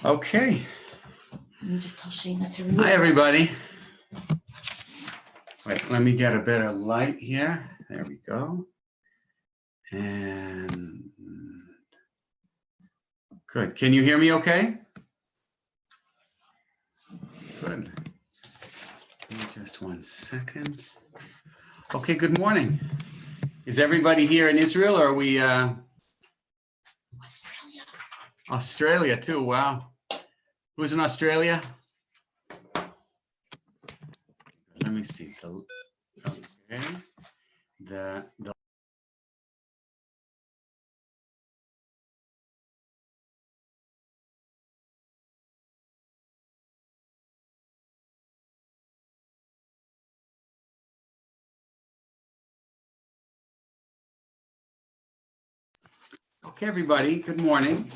Okay. Let me just tell Shayna to Hi, everybody. Wait, let me get a better light here. There we go. And good. Can you hear me okay? Good. Give me just 1 second. Okay, good morning. Is everybody here in Israel, or are we Australia too? Wow. Who's in Australia? Let me see. Okay. Okay, everybody, good morning.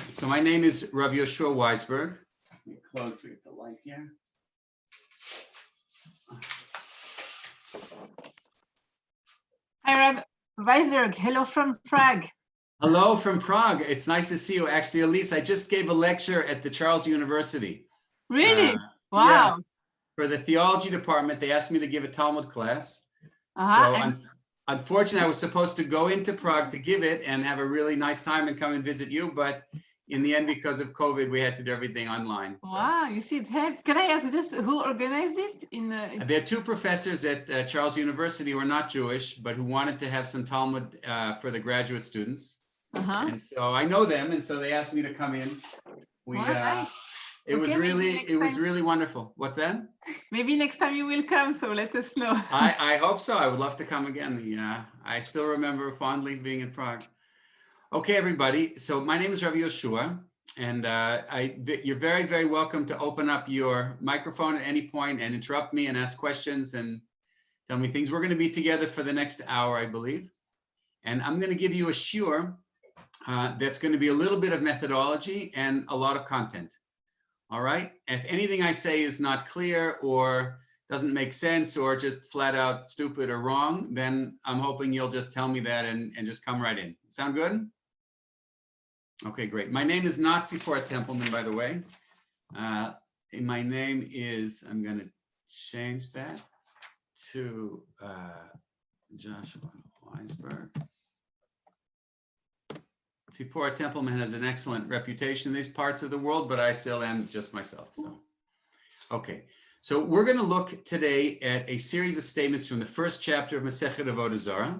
So my name is Rav Yoshua Weisberg. Let me close the light here. Hi, Rav Weisberg. Hello from Prague. Hello from Prague. It's nice to see you. Actually, Elise, I just gave a lecture at the Charles University. Really? Wow. Yeah, for the theology department, they asked me to give a Talmud class. So unfortunately, I was supposed to go into Prague to give it and have a really nice time and come and visit you. But in the end, because of COVID, we had to do everything online. So. Wow, you see it helped. Can I ask just who organized it? There are two professors at Charles University who are not Jewish, but who wanted to have some Talmud for the graduate students. And so I know them, and so they asked me to come in. It was really wonderful. What's that? Maybe next time you will come, so let us know. I hope so. I would love to come again. I still remember fondly being in Prague. Okay, everybody. So my name is Rav Yoshua, and you're very, very welcome to open up your microphone at any point and interrupt me and ask questions and tell me things. We're going to be together for the next hour, I believe. And I'm going to give you a shiur that's going to be a little bit of methodology and a lot of content. All right. If anything I say is not clear or doesn't make sense or just flat out stupid or wrong, then I'm hoping you'll just tell me that and just come right in. Sound good? Okay, great. My name is not Tzipora Templeman, by the way. My name is, I'm going to change that to Joshua Weisberg. Tzipora Templeman has an excellent reputation in these parts of the world, but I still am just myself. So, okay. So we're going to look today at a series of statements from the first chapter of Masechet Avoda Zara.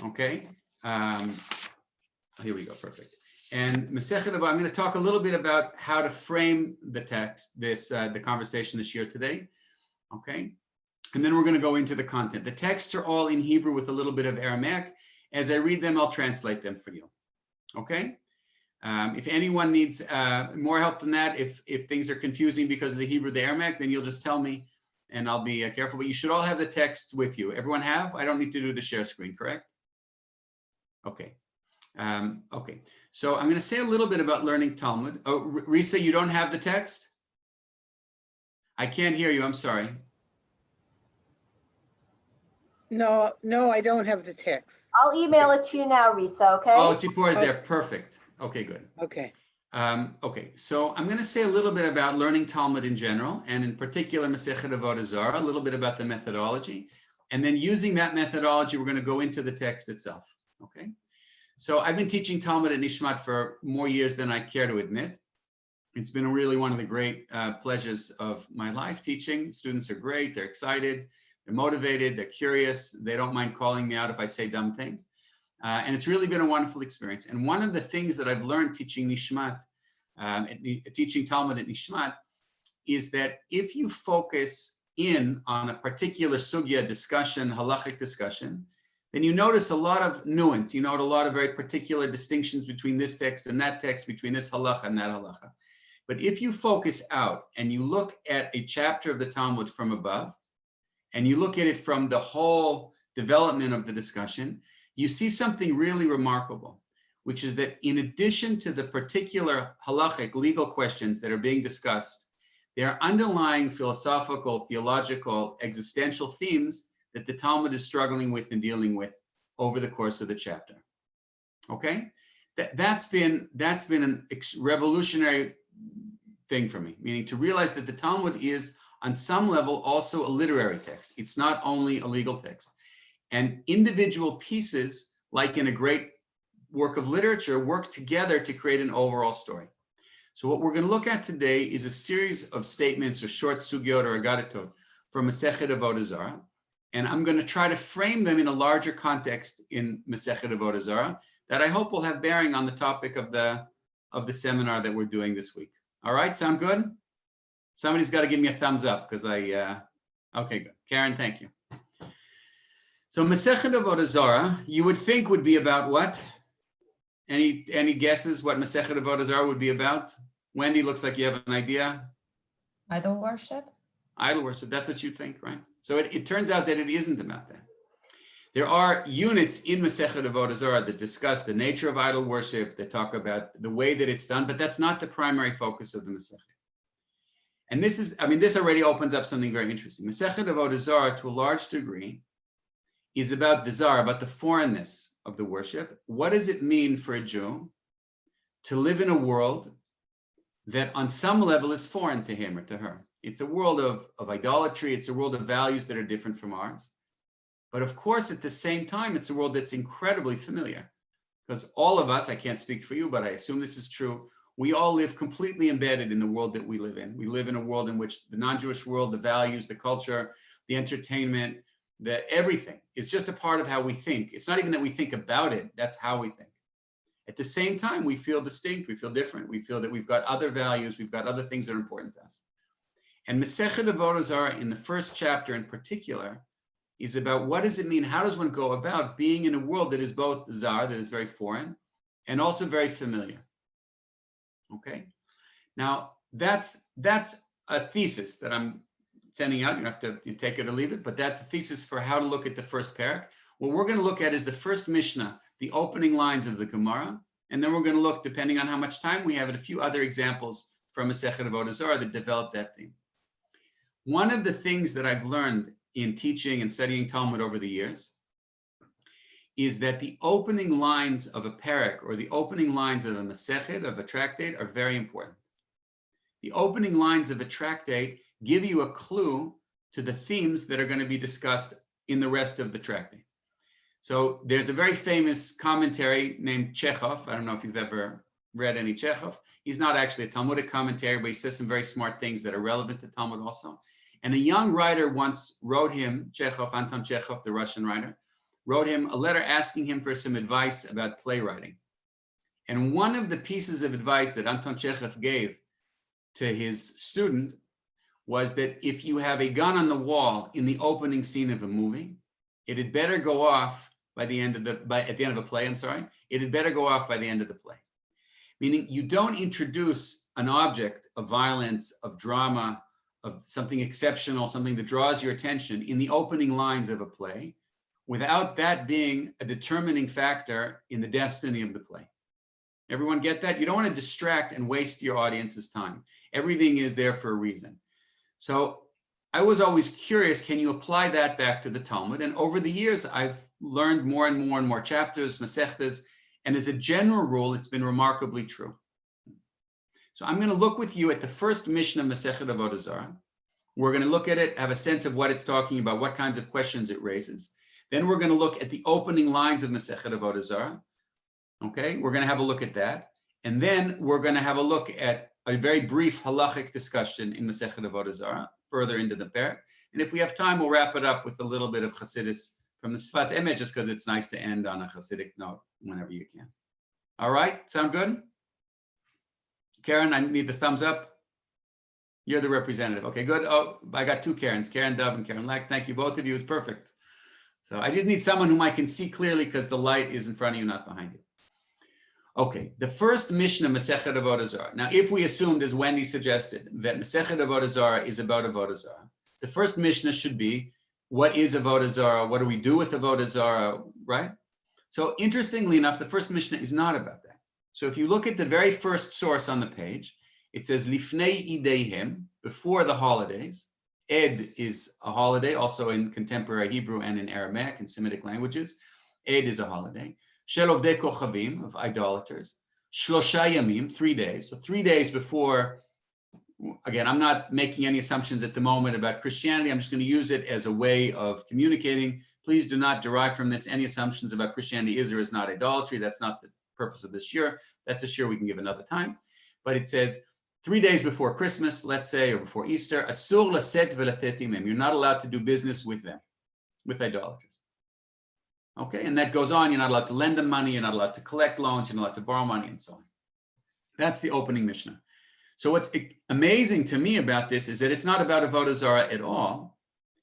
Okay. Here we go. Perfect. And Masechet Avoda, I'm going to talk a little bit about how to frame the text, the conversation this year today. Okay. And then we're going to go into the content. The texts are all in Hebrew with a little bit of Aramaic. As I read them, I'll translate them for you. Okay. If anyone needs more help than that, if things are confusing because of the Hebrew, the Aramaic, then you'll just tell me and I'll be careful. But you should all have the texts with you. Everyone have? I don't need to do the share screen, correct? Okay. Okay. So I'm going to say a little bit about learning Talmud. Oh, Risa, you don't have the text? I can't hear you. I'm sorry. No, I don't have the text. I'll email it to you now, Risa, okay? Oh, Tzipora is there. Perfect. Okay, good. Okay. Okay, so I'm going to say a little bit about learning Talmud in general, and in particular Masechet Avoda Zara, a little bit about the methodology. And then using that methodology, we're going to go into the text itself. Okay. So I've been teaching Talmud at Nishmat for more years than I care to admit. It's been really one of the great pleasures of my life teaching. Students are great. They're excited. They're motivated, they're curious, they don't mind calling me out if I say dumb things. And it's really been a wonderful experience. And one of the things that I've learned teaching Nishmat, teaching Talmud at Nishmat, is that if you focus in on a particular sugya discussion, halachic discussion, then you notice a lot of nuance. You note a lot of very particular distinctions between this text and that text, between this halacha and that halacha. But if you focus out and you look at a chapter of the Talmud from above, and you look at it from the whole development of the discussion, you see something really remarkable, which is that in addition to the particular halachic legal questions that are being discussed, there are underlying philosophical, theological, existential themes that the Talmud is struggling with and dealing with over the course of the chapter. Okay? that's been an revolutionary thing for me, meaning to realize that the Talmud is on some level also a literary text. It's not only a legal text. And individual pieces, like in a great work of literature, work together to create an overall story. So what we're going to look at today is a series of statements or short sugyot or agaritot from Masechet Avoda Zara. And I'm going to try to frame them in a larger context in Masechet Avoda Zara that I hope will have bearing on the topic of the seminar that we're doing this week. All right, sound good? Somebody's got to give me a thumbs up because okay, good. Karen, thank you. So Masechet Avoda Zara, you would think would be about what? Any guesses what Masechet Avoda Zara would be about? Wendy, looks like you have an idea. Idol worship? Idol worship, that's what you think, right? So it turns out that it isn't about that. There are units in Masechet Avoda Zara that discuss the nature of idol worship, that talk about the way that it's done, but that's not the primary focus of the Masechet. And this already opens up something very interesting. Masechet Avoda Zara, to a large degree, is about the Zara, about the foreignness of the worship. What does it mean for a Jew to live in a world that on some level is foreign to him or to her? It's a world of idolatry. It's a world of values that are different from ours. But of course, at the same time, it's a world that's incredibly familiar, because all of us, I can't speak for you, but I assume this is true, we all live completely embedded in the world that we live in. We live in a world in which the non-Jewish world, the values, the culture, the entertainment, everything is just a part of how we think. It's not even that we think about it, that's how we think. At the same time, we feel distinct, we feel different, we feel that we've got other values, we've got other things that are important to us. And Masechet Avoda Zara, in the first chapter in particular, is about what does it mean, how does one go about being in a world that is both zar, that is very foreign, and also very familiar. Okay? Now, that's a thesis that I'm sending out. You have to take it or leave it, but that's the thesis for how to look at the first parak. What we're going to look at is the first Mishnah, the opening lines of the Gemara, and then we're going to look, depending on how much time we have, at a few other examples from Masechet Avoda Zara that develop that theme. One of the things that I've learned in teaching and studying Talmud over the years is that the opening lines of a parak or the opening lines of a Masechet, of a tractate, are very important. The opening lines of a tractate give you a clue to the themes that are going to be discussed in the rest of the tractate. So there's a very famous commentary named Chekhov. I don't know if you've ever read any Chekhov. He's not actually a Talmudic commentary, but he says some very smart things that are relevant to Talmud also. And a young writer once wrote him, Chekhov, Anton Chekhov, the Russian writer, wrote him a letter asking him for some advice about playwriting. And one of the pieces of advice that Anton Chekhov gave to his student was that if you have a gun on the wall in the opening scene of a movie, it had better go off at the end of a play, it had better go off by the end of the play. Meaning you don't introduce an object of violence, of drama, of something exceptional, something that draws your attention in the opening lines of a play, without that being a determining factor in the destiny of the play. Everyone get that? You don't want to distract and waste your audience's time. Everything is there for a reason. So I was always curious, can you apply that back to the Talmud? And over the years, I've learned more and more and more chapters, Masechtas, and as a general rule, it's been remarkably true. So I'm going to look with you at the first Mishnah of Masechet Avoda Zara. We're going to look at it, have a sense of what it's talking about, what kinds of questions it raises. Then we're going to look at the opening lines of Masechet Avoda Zara. Okay, we're going to have a look at that. And then we're going to have a look at a very brief halachic discussion in Masechet Avoda Zara, further into the parak. And if we have time, we'll wrap it up with a little bit of Chassidus from the Sfat Emet, just because it's nice to end on a Chassidic note whenever you can. All right, sound good? Karen, I need the thumbs up. You're the representative. Okay, good. Oh, I got two Karens, Karen Dove and Karen Lax. Thank you, both of you. It's perfect. So I just need someone whom I can see clearly because the light is in front of you, not behind you. Okay, the first Mishnah, Masechet Avoda Zara. Now, if we assumed, as Wendy suggested, that Masechet Avoda Zara is about Avoda Zara, the first Mishnah should be, what is Avoda Zara? What do we do with Avoda Zara, right? So interestingly enough, the first Mishnah is not about that. So if you look at the very first source on the page, it says Lifnei Ideihem, before the holidays. Ed is a holiday, also in contemporary Hebrew and in Aramaic and Semitic languages. Ed is a holiday. Shel Ovdei Kochavim, of idolaters. Shlosha Yamim, 3 days. So 3 days before, again, I'm not making any assumptions at the moment about Christianity. I'm just going to use it as a way of communicating. Please do not derive from this any assumptions about Christianity is or is not idolatry. That's not the purpose of this year. That's a year we can give another time. But it says 3 days before Christmas, let's say, or before Easter, asur laset velatet imem. You're not allowed to do business with them, with idolaters. Okay, and that goes on. You're not allowed to lend them money. You're not allowed to collect loans. You're not allowed to borrow money, and so on. That's the opening Mishnah. So what's amazing to me about this is that it's not about Avoda Zara at all.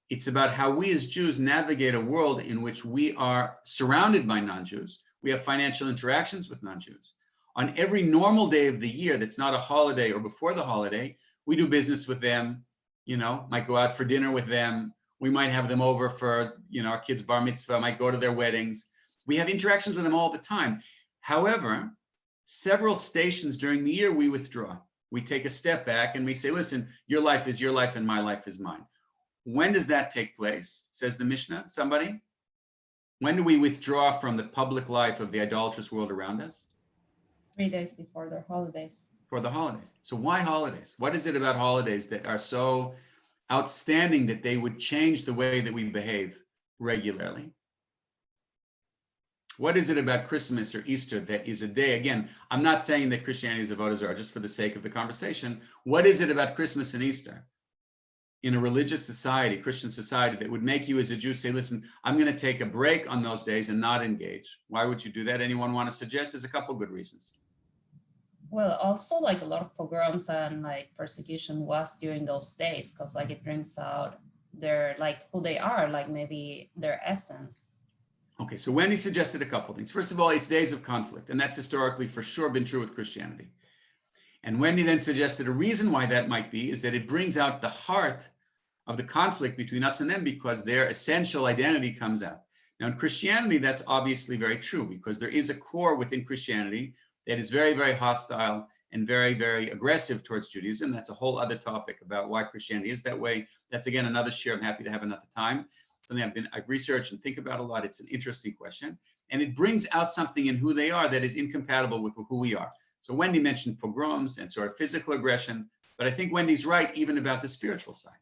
It's about how we as Jews navigate a world in which we are surrounded by non-Jews. We have financial interactions with non-Jews. On every normal day of the year that's not a holiday or before the holiday, we do business with them, might go out for dinner with them. We might have them over for, our kids' bar mitzvah, might go to their weddings. We have interactions with them all the time. However, several stations during the year, we withdraw. We take a step back and we say, listen, your life is your life and my life is mine. When does that take place? Says the Mishnah, somebody? When do we withdraw from the public life of the idolatrous world around us? 3 days before their holidays. For the holidays. So why holidays? What is it about holidays that are so outstanding that they would change the way that we behave regularly? What is it about Christmas or Easter that is a day? Again, I'm not saying that Christianity is Avoda Zara, just for the sake of the conversation. What is it about Christmas and Easter in a religious society, Christian society, that would make you as a Jew say, listen, I'm going to take a break on those days and not engage? Why would you do that? Anyone want to suggest? There's a couple good reasons. Well, also like a lot of pogroms and like persecution was during those days, because like it brings out their like who they are, like maybe their essence. Okay, so Wendy suggested a couple things. First of all, it's days of conflict, and that's historically for sure been true with Christianity. And Wendy then suggested a reason why that might be is that it brings out the heart of the conflict between us and them, because their essential identity comes out. Now, in Christianity, that's obviously very true, because there is a core within Christianity that is very, very hostile and very, very aggressive towards Judaism. That's a whole other topic about why Christianity is that way. That's, again, another share. I'm happy to have another time. Something I've researched and think about a lot. It's an interesting question. And it brings out something in who they are that is incompatible with who we are. So Wendy mentioned pogroms and sort of physical aggression, but I think Wendy's right even about the spiritual side.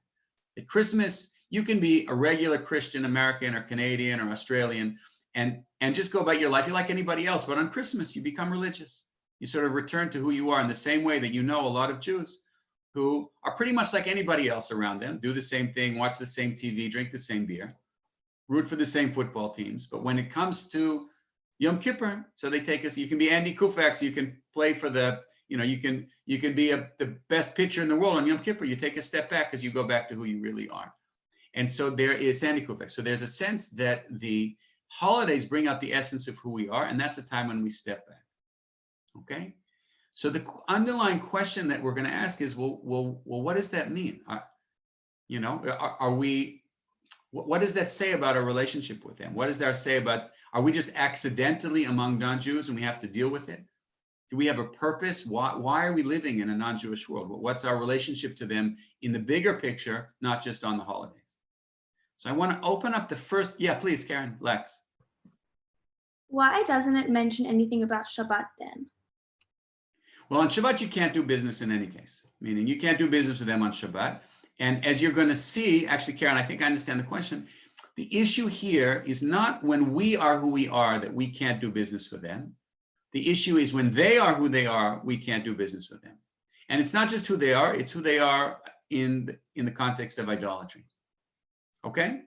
At Christmas, you can be a regular Christian, American or Canadian or Australian, and just go about your life. You're like anybody else, but on Christmas, you become religious. You sort of return to who you are in the same way that a lot of Jews who are pretty much like anybody else around them, do the same thing, watch the same TV, drink the same beer, root for the same football teams. But when it comes to Yom Kippur, so they take us, you can be Andy Koufax, you can play for you can be the best pitcher in the world on Yom Kippur. You take a step back as you go back to who you really are. And so there is Andy Koufax. So there's a sense that the holidays bring out the essence of who we are, and that's a time when we step back. Okay? So the underlying question that we're going to ask is, well, what does that mean? What does that say about our relationship with them? What does that say about, are we just accidentally among non-Jews and we have to deal with it? Do we have a purpose? Why are we living in a non-Jewish world? What's our relationship to them in the bigger picture, not just on the holidays? So I want to open up the first, yeah, please, Karen, Lex. Why doesn't it mention anything about Shabbat then? Well, on Shabbat, you can't do business in any case, meaning you can't do business with them on Shabbat. And as you're going to see, actually, Karen, I think I understand the question. The issue here is not when we are who we are that we can't do business with them. The issue is when they are who they are, we can't do business with them. And it's not just who they are, it's who they are in the context of idolatry. Okay?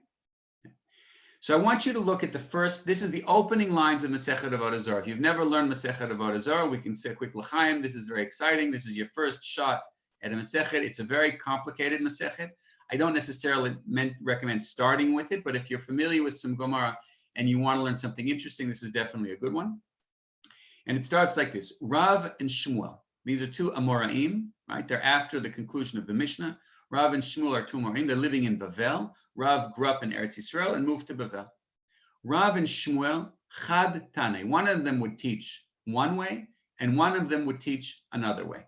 So I want you to look at this is the opening lines of Masechet Avoda Zara. If you've never learned Masechet Avoda Zara, we can say a quick l'chaim. This is very exciting. This is your first shot at a Masechet. It's a very complicated Masechet. I don't necessarily recommend starting with it, but if you're familiar with some Gemara and you want to learn something interesting, this is definitely a good one. And it starts like this: Rav and Shmuel. These are two Amoraim, right? They're after the conclusion of the Mishnah. Rav and Shmuel are two Amoraim. They're living in Bavel. Rav grew up in Eretz Yisrael and moved to Bavel. Rav and Shmuel, Chad Tane. One of them would teach one way, and one of them would teach another way.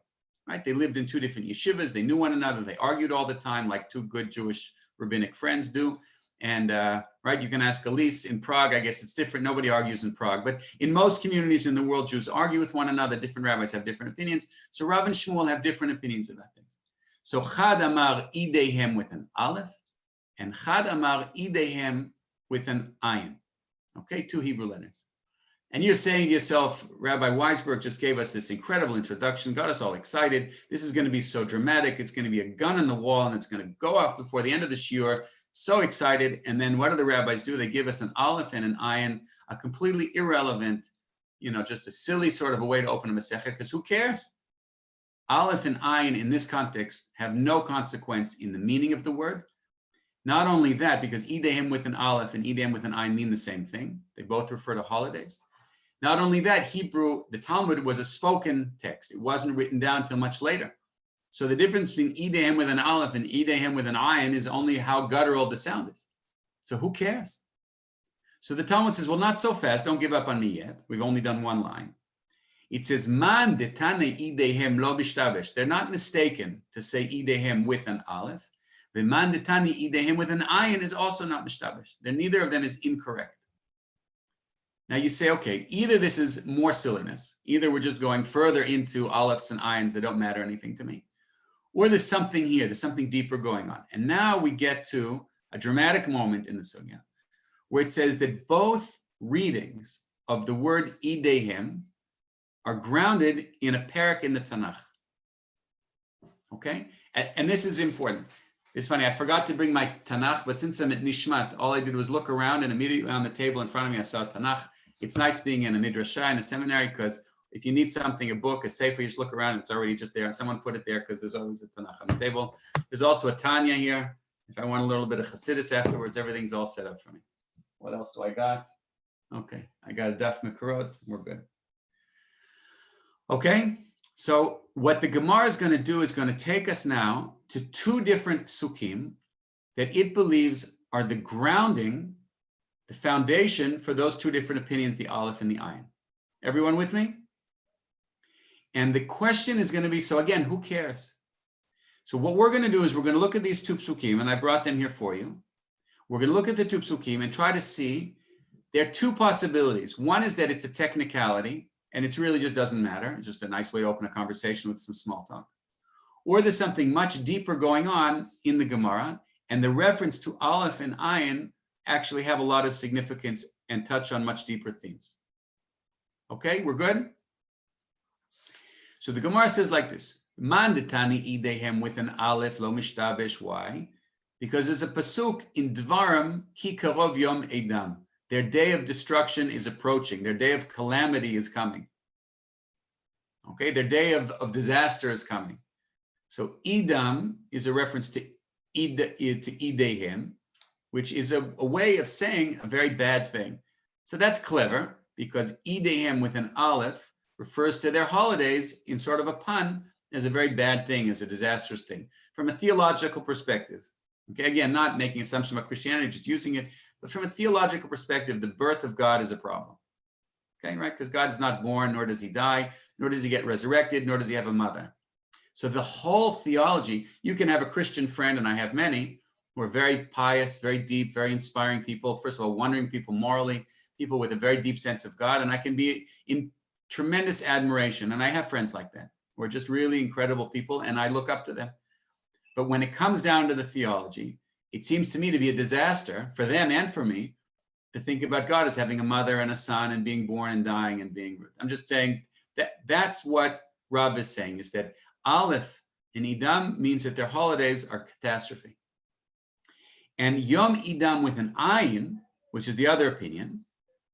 Right? They lived in two different yeshivas. They knew one another. They argued all the time, like two good Jewish rabbinic friends do. And right, you can ask Elise in Prague. I guess it's different. Nobody argues in Prague, but in most communities in the world, Jews argue with one another. Different rabbis have different opinions. So Rav and Shmuel have different opinions about things. So Chad Amar Idehem with an Aleph, and Chad Amar Idehem with an Ayin. Okay, 2 Hebrew letters. And you're saying to yourself, Rabbi Weisberg just gave us this incredible introduction, got us all excited. This is going to be so dramatic. It's going to be a gun in the wall, and it's going to go off before the end of the shiur. So excited. And then what do the rabbis do? They give us an aleph and an ayin, a completely irrelevant, just a silly sort of a way to open a Masechet, because who cares? Aleph and ayin in this context have no consequence in the meaning of the word. Not only that, because Idehem with an aleph and Idehem with an ayin mean the same thing. They both refer to holidays. Not only that, Hebrew, the Talmud was a spoken text. It wasn't written down till much later. So the difference between Idehem with an aleph and Idehem with an ayin is only how guttural the sound is. So who cares? So the Talmud says, well, not so fast. Don't give up on me yet. We've only done one line. It says, man detane Idehem lo bishtabesh. They're not mistaken to say Idehem with an aleph. The man detane Idehem with an ayin is also not mishtabesh. Neither of them is incorrect. Now you say, okay, either this is more silliness, either we're just going further into alephs and ayins that don't matter anything to me, or there's something here, there's something deeper going on. And now we get to a dramatic moment in the sugya where it says that both readings of the word Idehem are grounded in a parak in the Tanakh. Okay? And this is important. It's funny, I forgot to bring my Tanakh, but since I'm at Nishmat, all I did was look around, and immediately on the table in front of me, I saw Tanakh. It's nice being in a midrashah, in a seminary, because if you need something, a book, a sefer, you just look around, it's already just there, and someone put it there because there's always a Tanakh on the table. There's also a Tanya here. If I want a little bit of Chassidus afterwards, everything's all set up for me. What else do I got? Okay, I got a Daf Mekorot. We're good. Okay, so what the Gemara is going to do is going to take us now to 2 different psukim that it believes are the grounding, the foundation for those 2 different opinions, the aleph and the ayin. Everyone with me? And the question is going to be, so again, who cares? So what we're going to do is we're going to look at these 2 psukim, and I brought them here for you. We're going to look at the 2 psukim and try to see, there are 2 possibilities. One is that it's a technicality, and it really just doesn't matter. It's just a nice way to open a conversation with some small talk. Or there's something much deeper going on in the Gemara, and the reference to aleph and ayin actually have a lot of significance and touch on much deeper themes. Okay, we're good? So the Gemara says like this, Man detani idehem with an aleph lo mishtabesh. Why? Because there's a pasuk in Dvarim, ki karov yom edam. Their day of destruction is approaching. Their day of calamity is coming. Okay, their day of disaster is coming. So idam is a reference to idehem, which is a way of saying a very bad thing. So that's clever, because idehem with an aleph refers to their holidays in sort of a pun as a very bad thing, as a disastrous thing, from a theological perspective. Okay, again, not making assumptions about Christianity, just using it, but from a theological perspective, the birth of God is a problem. Okay, right? Because God is not born, nor does he die, nor does he get resurrected, nor does he have a mother. So the whole theology, you can have a Christian friend, and I have many, who are very pious, very deep, very inspiring people. First of all, wondering people morally, people with a very deep sense of God. And I can be in tremendous admiration. And I have friends like that, who are just really incredible people, and I look up to them. But when it comes down to the theology, it seems to me to be a disaster for them and for me to think about God as having a mother and a son and being born and dying and being. I'm just saying that that's what Rav is saying, is that Aleph and Idam means that their holidays are catastrophe. And Yom Idam with an Ayin, which is the other opinion,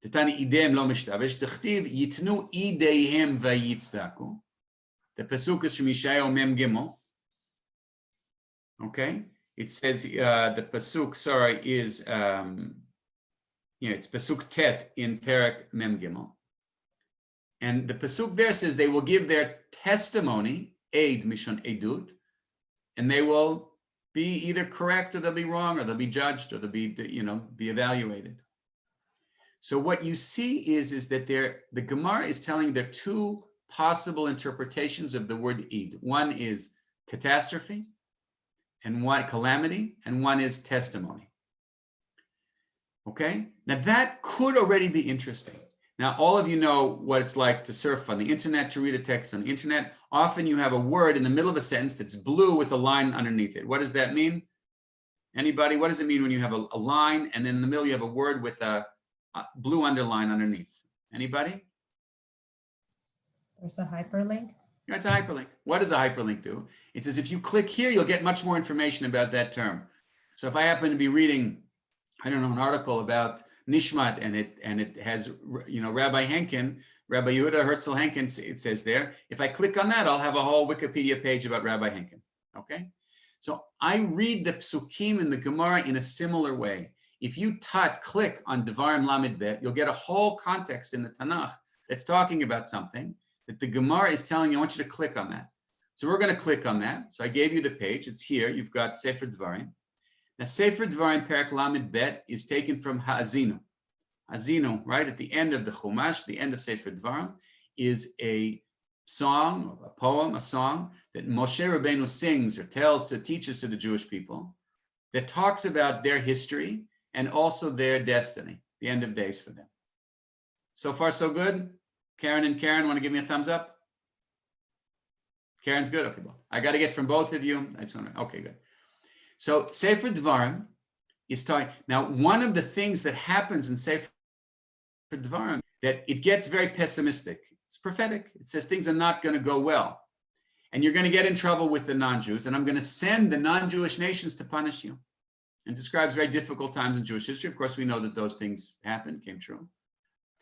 Tetani Idem lo mishtabesh, T'chtiv yitnu ideihem vayitzaku. The pasuk is from Yeshayahu Mem Gimel. Okay, it says the pasuk, is it's pasuk tet in Perek Mem Gimel, and the pasuk there says they will give their testimony, eid mishon edut, and they will be either correct or they'll be wrong, or they'll be judged, or they'll be be evaluated. So what you see is that the Gemara is telling there are 2 possible interpretations of the word Eid. One is catastrophe, and one calamity, and one is testimony. Okay, now that could already be interesting. Now, all of you know what it's like to surf on the internet, to read a text on the internet. Often you have a word in the middle of a sentence that's blue with a line underneath it. What does that mean? Anybody? What does it mean when you have a line and then in the middle you have a word with a blue underline underneath? Anybody? There's a hyperlink. Yeah, it's a hyperlink. What does a hyperlink do? It says if you click here, you'll get much more information about that term. So if I happen to be reading, I don't know, an article about Nishmat and it has, you know, Rabbi Henkin, Rabbi Yehuda Herzl Henkin, it says there, if I click on that, I'll have a whole Wikipedia page about Rabbi Henkin, okay? So I read the psukim in the Gemara in a similar way. If you click on Devarim Lamed Bet, you'll get a whole context in the Tanakh that's talking about something that the Gemara is telling you. I want you to click on that. So we're going to click on that. So I gave you the page. It's here. You've got Sefer Devarim. Now, Sefer Devarim Perek Lamed Bet is taken from Ha'azinu. Ha'azinu, right at the end of the Chumash, the end of Sefer Devarim, is a song, a poem, a song that Moshe Rabbeinu sings or teaches to the Jewish people that talks about their history and also their destiny, the end of days for them. So far, so good? Karen and Karen, want to give me a thumbs up? Karen's good? Okay, well, I got to get from both of you. I just want to, okay, good. So Sefer Devarim is talking, now one of the things that happens in Sefer Devarim, that it gets very pessimistic. It's prophetic. It says things are not going to go well. And you're going to get in trouble with the non-Jews, and I'm going to send the non-Jewish nations to punish you. And describes very difficult times in Jewish history. Of course, we know that those things happened, came true.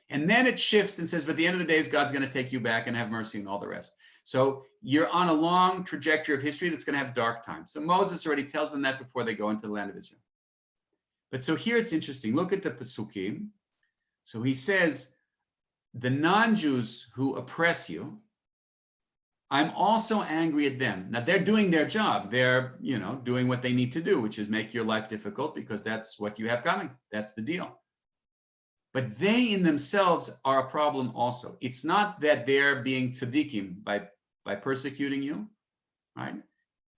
And then it shifts and says, but at the end of the days, God's going to take you back and have mercy and all the rest. So you're on a long trajectory of history that's going to have dark times. So Moses already tells them that before they go into the land of Israel. But so here it's interesting. Look at the Pesukim. So he says, the non-Jews who oppress you, I'm also angry at them. Now they're doing their job. They're, you know, doing what they need to do, which is make your life difficult because that's what you have coming. That's the deal. But they in themselves are a problem also. It's not that they're being tzaddikim by persecuting you, right?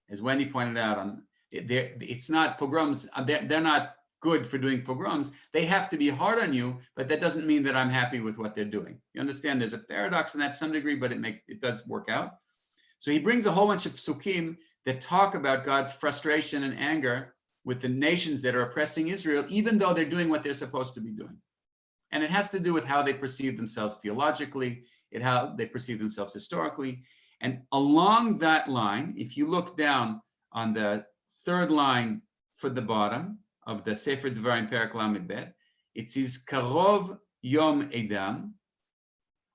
As Wendy pointed out, it's not pogroms. They're not good for doing pogroms. They have to be hard on you, but that doesn't mean that I'm happy with what they're doing. You understand? There's a paradox in that to some degree, but it does work out. So he brings a whole bunch of psukim that talk about God's frustration and anger with the nations that are oppressing Israel, even though they're doing what they're supposed to be doing. And it has to do with how they perceive themselves theologically, how they perceive themselves historically. And along that line, if you look down on the third line for the bottom of the Sefer Devarim Perek Lamed Bet, it says Karov Yom Edam,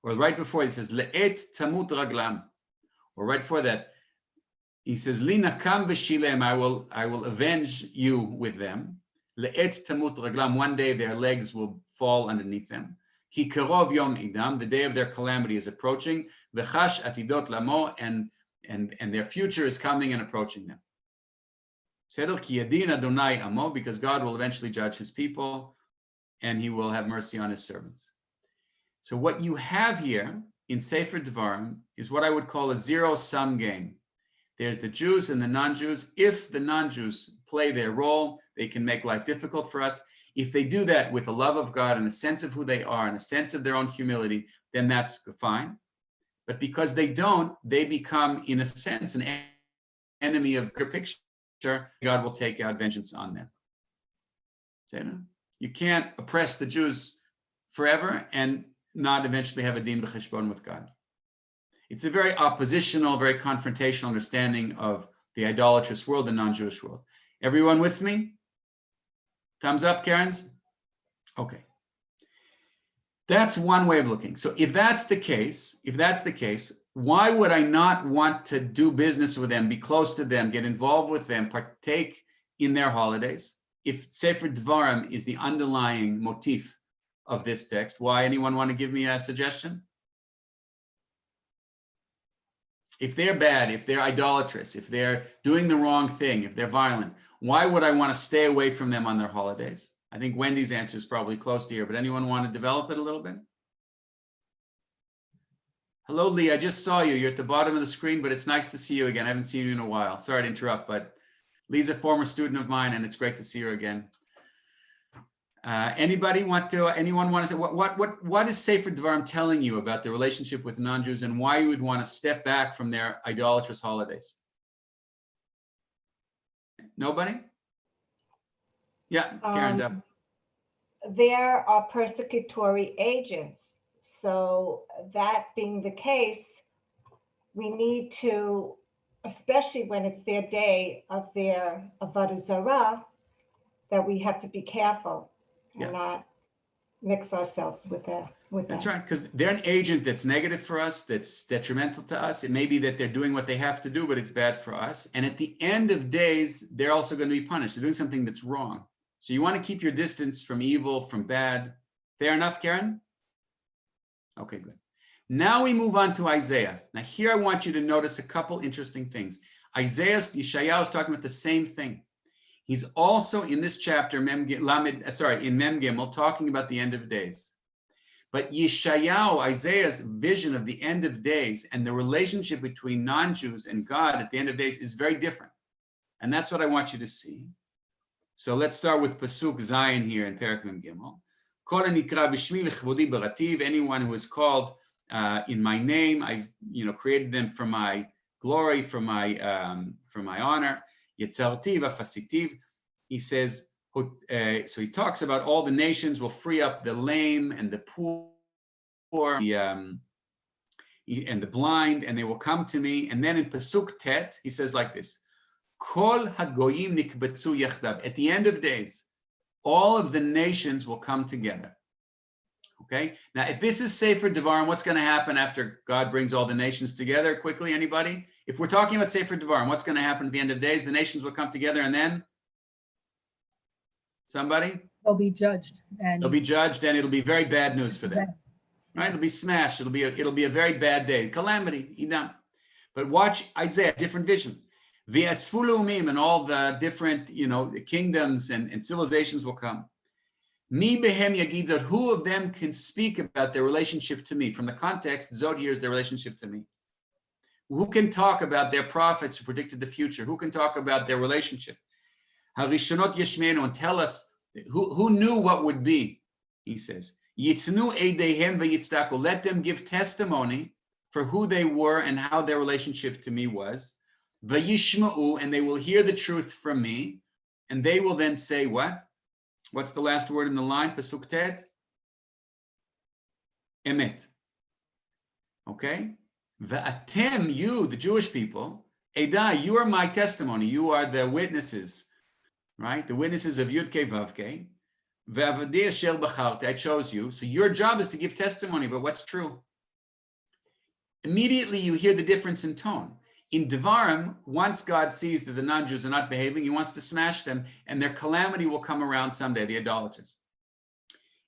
or right before it says Le'et Tamut Raglam, or right before that, he says Li Nakam V'Shilem, I will avenge you with them. Le'et Tamut Raglam, one day their legs will fall underneath them. Ki Karov Yom Edam, the day of their calamity is approaching. V'chash Atidot Lamo, and their future is coming and approaching them. Seder Ki Yadin Adonai Amo, because God will eventually judge his people and he will have mercy on his servants. So what you have here in Sefer Devarim is what I would call a zero-sum game. There's the Jews and the non-Jews. If the non-Jews play their role, they can make life difficult for us. If they do that with a love of God and a sense of who they are and a sense of their own humility, then that's fine. But because they don't, they become, in a sense, an enemy of the picture. God will take out vengeance on them. You can't oppress the Jews forever and not eventually have a din b'cheshbon with God. It's a very oppositional, very confrontational understanding of the idolatrous world, the non-Jewish world. Everyone with me? Thumbs up, Karen's? Okay. That's one way of looking. So if that's the case, why would I not want to do business with them, be close to them, get involved with them, partake in their holidays? If Sefer Devarim is the underlying motif of this text, why? Anyone want to give me a suggestion? If they're bad, if they're idolatrous, if they're doing the wrong thing, if they're violent, why would I want to stay away from them on their holidays? I think Wendy's answer is probably close to here, but anyone want to develop it a little bit? Hello, Lee, I just saw you. You're at the bottom of the screen, but it's nice to see you again. I haven't seen you in a while. Sorry to interrupt, but Lee's a former student of mine and it's great to see her again. Anyone want to say what is Sefer Devarim telling you about the relationship with non-Jews and why you would want to step back from their idolatrous holidays? Nobody? Yeah, Karen. Dub. There are persecutory agents. So that being the case, we need to, especially when it's their day of their Avoda Zara, that we have to be careful and not mix ourselves with that. That's right, because they're an agent that's negative for us, that's detrimental to us. It may be that they're doing what they have to do, but it's bad for us. And at the end of days, they're also going to be punished. They're doing something that's wrong. So you want to keep your distance from evil, from bad. Fair enough, Karen? Okay, good. Now we move on to Isaiah. Now here I want you to notice a couple interesting things. Yeshayahu is talking about the same thing. He's also in this chapter, in Mem Gimel, talking about the end of days. But Yeshayahu, Isaiah's vision of the end of days and the relationship between non-Jews and God at the end of days is very different. And that's what I want you to see. So let's start with Pasuk Zayin here in Perek Mem Gimel. Anyone who is called in my name, I've created them for my glory, for my honor. Yetzartiv, Afasitiv. He says, so he talks about all the nations will free up the lame and the poor, and the blind, and they will come to me. And then in Pasuk Tet, he says like this: Kol hagoyim nikbetzu yachdav. At the end of days, all of the nations will come together. Okay. Now, if this is Sefer Devarim, what's going to happen after God brings all the nations together? Quickly, anybody? If we're talking about Sefer Devarim, what's going to happen at the end of days? The nations will come together, and then somebody? They'll be judged, and they'll be judged, and it'll be very bad news for them. Right? It'll be smashed. It'll be a very bad day, calamity. But watch Isaiah, different vision. The Asfulumim and all the different, kingdoms and civilizations will come. Mi behem yagid zot. Who of them can speak about their relationship to me? From the context, zot here is their relationship to me. Who can talk about their prophets who predicted the future? Who can talk about their relationship? Harishonot yeshmeinu, and tell us who knew what would be. He says, Yitznu eidehem v'yitzdaku. Let them give testimony for who they were and how their relationship to me was. V'yishma'u, and they will hear the truth from me, and they will then say what? What's the last word in the line? Pasuk Tet? Emet. Okay? V'atem, you, the Jewish people, Eda, you are my testimony. You are the witnesses, right? The witnesses of Yud-Kei Vav-Kei. V'avadei asher bacharti, I chose you. So your job is to give testimony about what's true. Immediately you hear the difference in tone. In Devarim, once God sees that the non-Jews are not behaving, he wants to smash them, and their calamity will come around someday, the idolaters.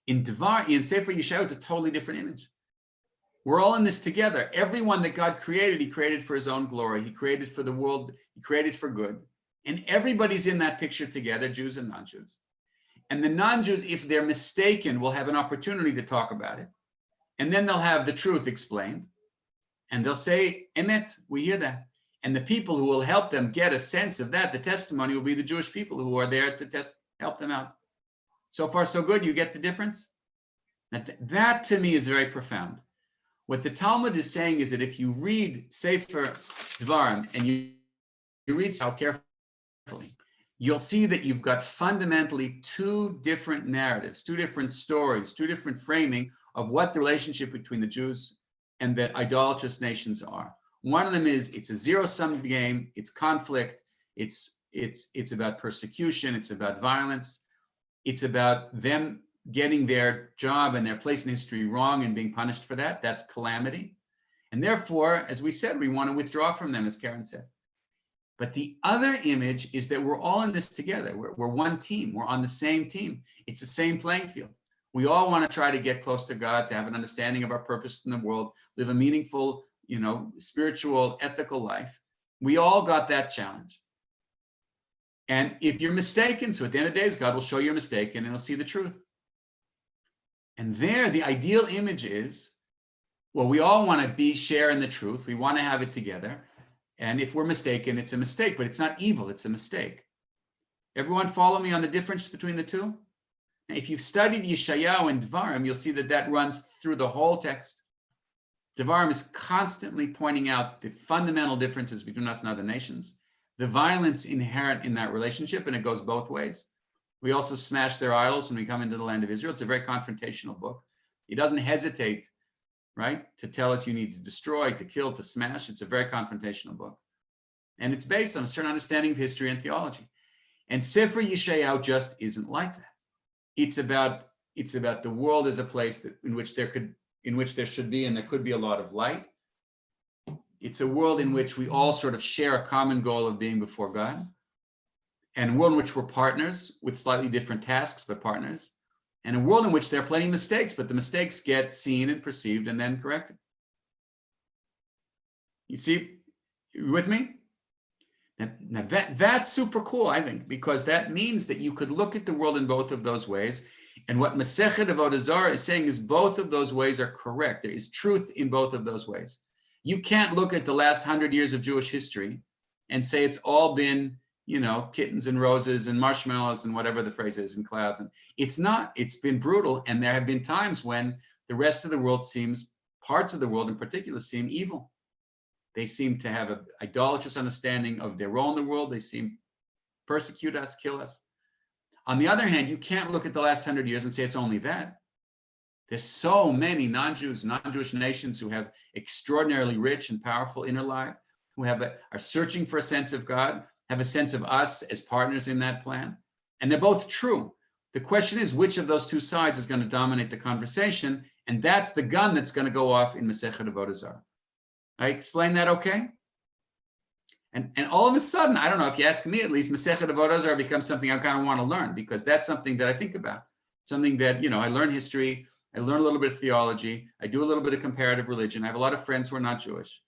In Sefer Yeshayahu, it's a totally different image. We're all in this together. Everyone that God created, he created for his own glory. He created for the world. He created for good. And everybody's in that picture together, Jews and non-Jews. And the non-Jews, if they're mistaken, will have an opportunity to talk about it. And then they'll have the truth explained. And they'll say, Emet, we hear that. And the people who will help them get a sense of that, the testimony, will be the Jewish people who are there to help them out. So far, so good. You get the difference? That to me is very profound. What the Talmud is saying is that if you read Sefer Devarim and you read how carefully, you'll see that you've got fundamentally two different narratives, two different stories, two different framing of what the relationship between the Jews and the idolatrous nations are. One of them is it's a zero-sum game, it's conflict, it's about persecution, it's about violence, it's about them getting their job and their place in history wrong and being punished for that. That's calamity. And therefore, as we said, we want to withdraw from them, as Karen said. But the other image is that we're all in this together. We're one team. We're on the same team. It's the same playing field. We all want to try to get close to God, to have an understanding of our purpose in the world, live a meaningful, spiritual, ethical life. We all got that challenge. And if you're mistaken, so at the end of days, God will show you're mistaken and he'll see the truth. And there, the ideal image is, well, we all want to share in the truth. We want to have it together. And if we're mistaken, it's a mistake, but it's not evil, it's a mistake. Everyone follow me on the difference between the two? If you've studied Yeshayahu and Dvarim, you'll see that that runs through the whole text. Dvarim is constantly pointing out the fundamental differences between us and other nations, the violence inherent in that relationship, and it goes both ways. We also smash their idols when we come into the land of Israel. It's a very confrontational book. He doesn't hesitate, right, to tell us you need to destroy, to kill, to smash. It's a very confrontational book. And it's based on a certain understanding of history and theology. And Sefer Yeshayahu just isn't like that. It's about the world as a place in which there should be and there could be a lot of light. It's a world in which we all sort of share a common goal of being before God, and a world in which we're partners with slightly different tasks, but partners, and a world in which there are plenty of mistakes, but the mistakes get seen and perceived and then corrected. You see, you with me? Now that's super cool, I think, because that means that you could look at the world in both of those ways. And what Masechet Avoda Zara is saying is both of those ways are correct. There is truth in both of those ways. You can't look at the last 100 years of Jewish history and say it's all been, kittens and roses and marshmallows and whatever the phrase is, and clouds. And it's not. It's been brutal. And there have been times when the rest of the world parts of the world in particular seem evil. They seem to have an idolatrous understanding of their role in the world. They seem to persecute us, kill us. On the other hand, you can't look at the last 100 years and say it's only that. There's so many non-Jews, non-Jewish nations who have extraordinarily rich and powerful inner life, who are searching for a sense of God, have a sense of us as partners in that plan. And they're both true. The question is, which of those two sides is going to dominate the conversation? And that's the gun that's going to go off in Masechet Avoda Zara. I explain that okay? And all of a sudden, I don't know, if you ask me at least, Masechet Avoda Zara becomes something I kind of want to learn, because that's something that I think about. Something that, I learn history, I learn a little bit of theology, I do a little bit of comparative religion. I have a lot of friends who are not Jewish.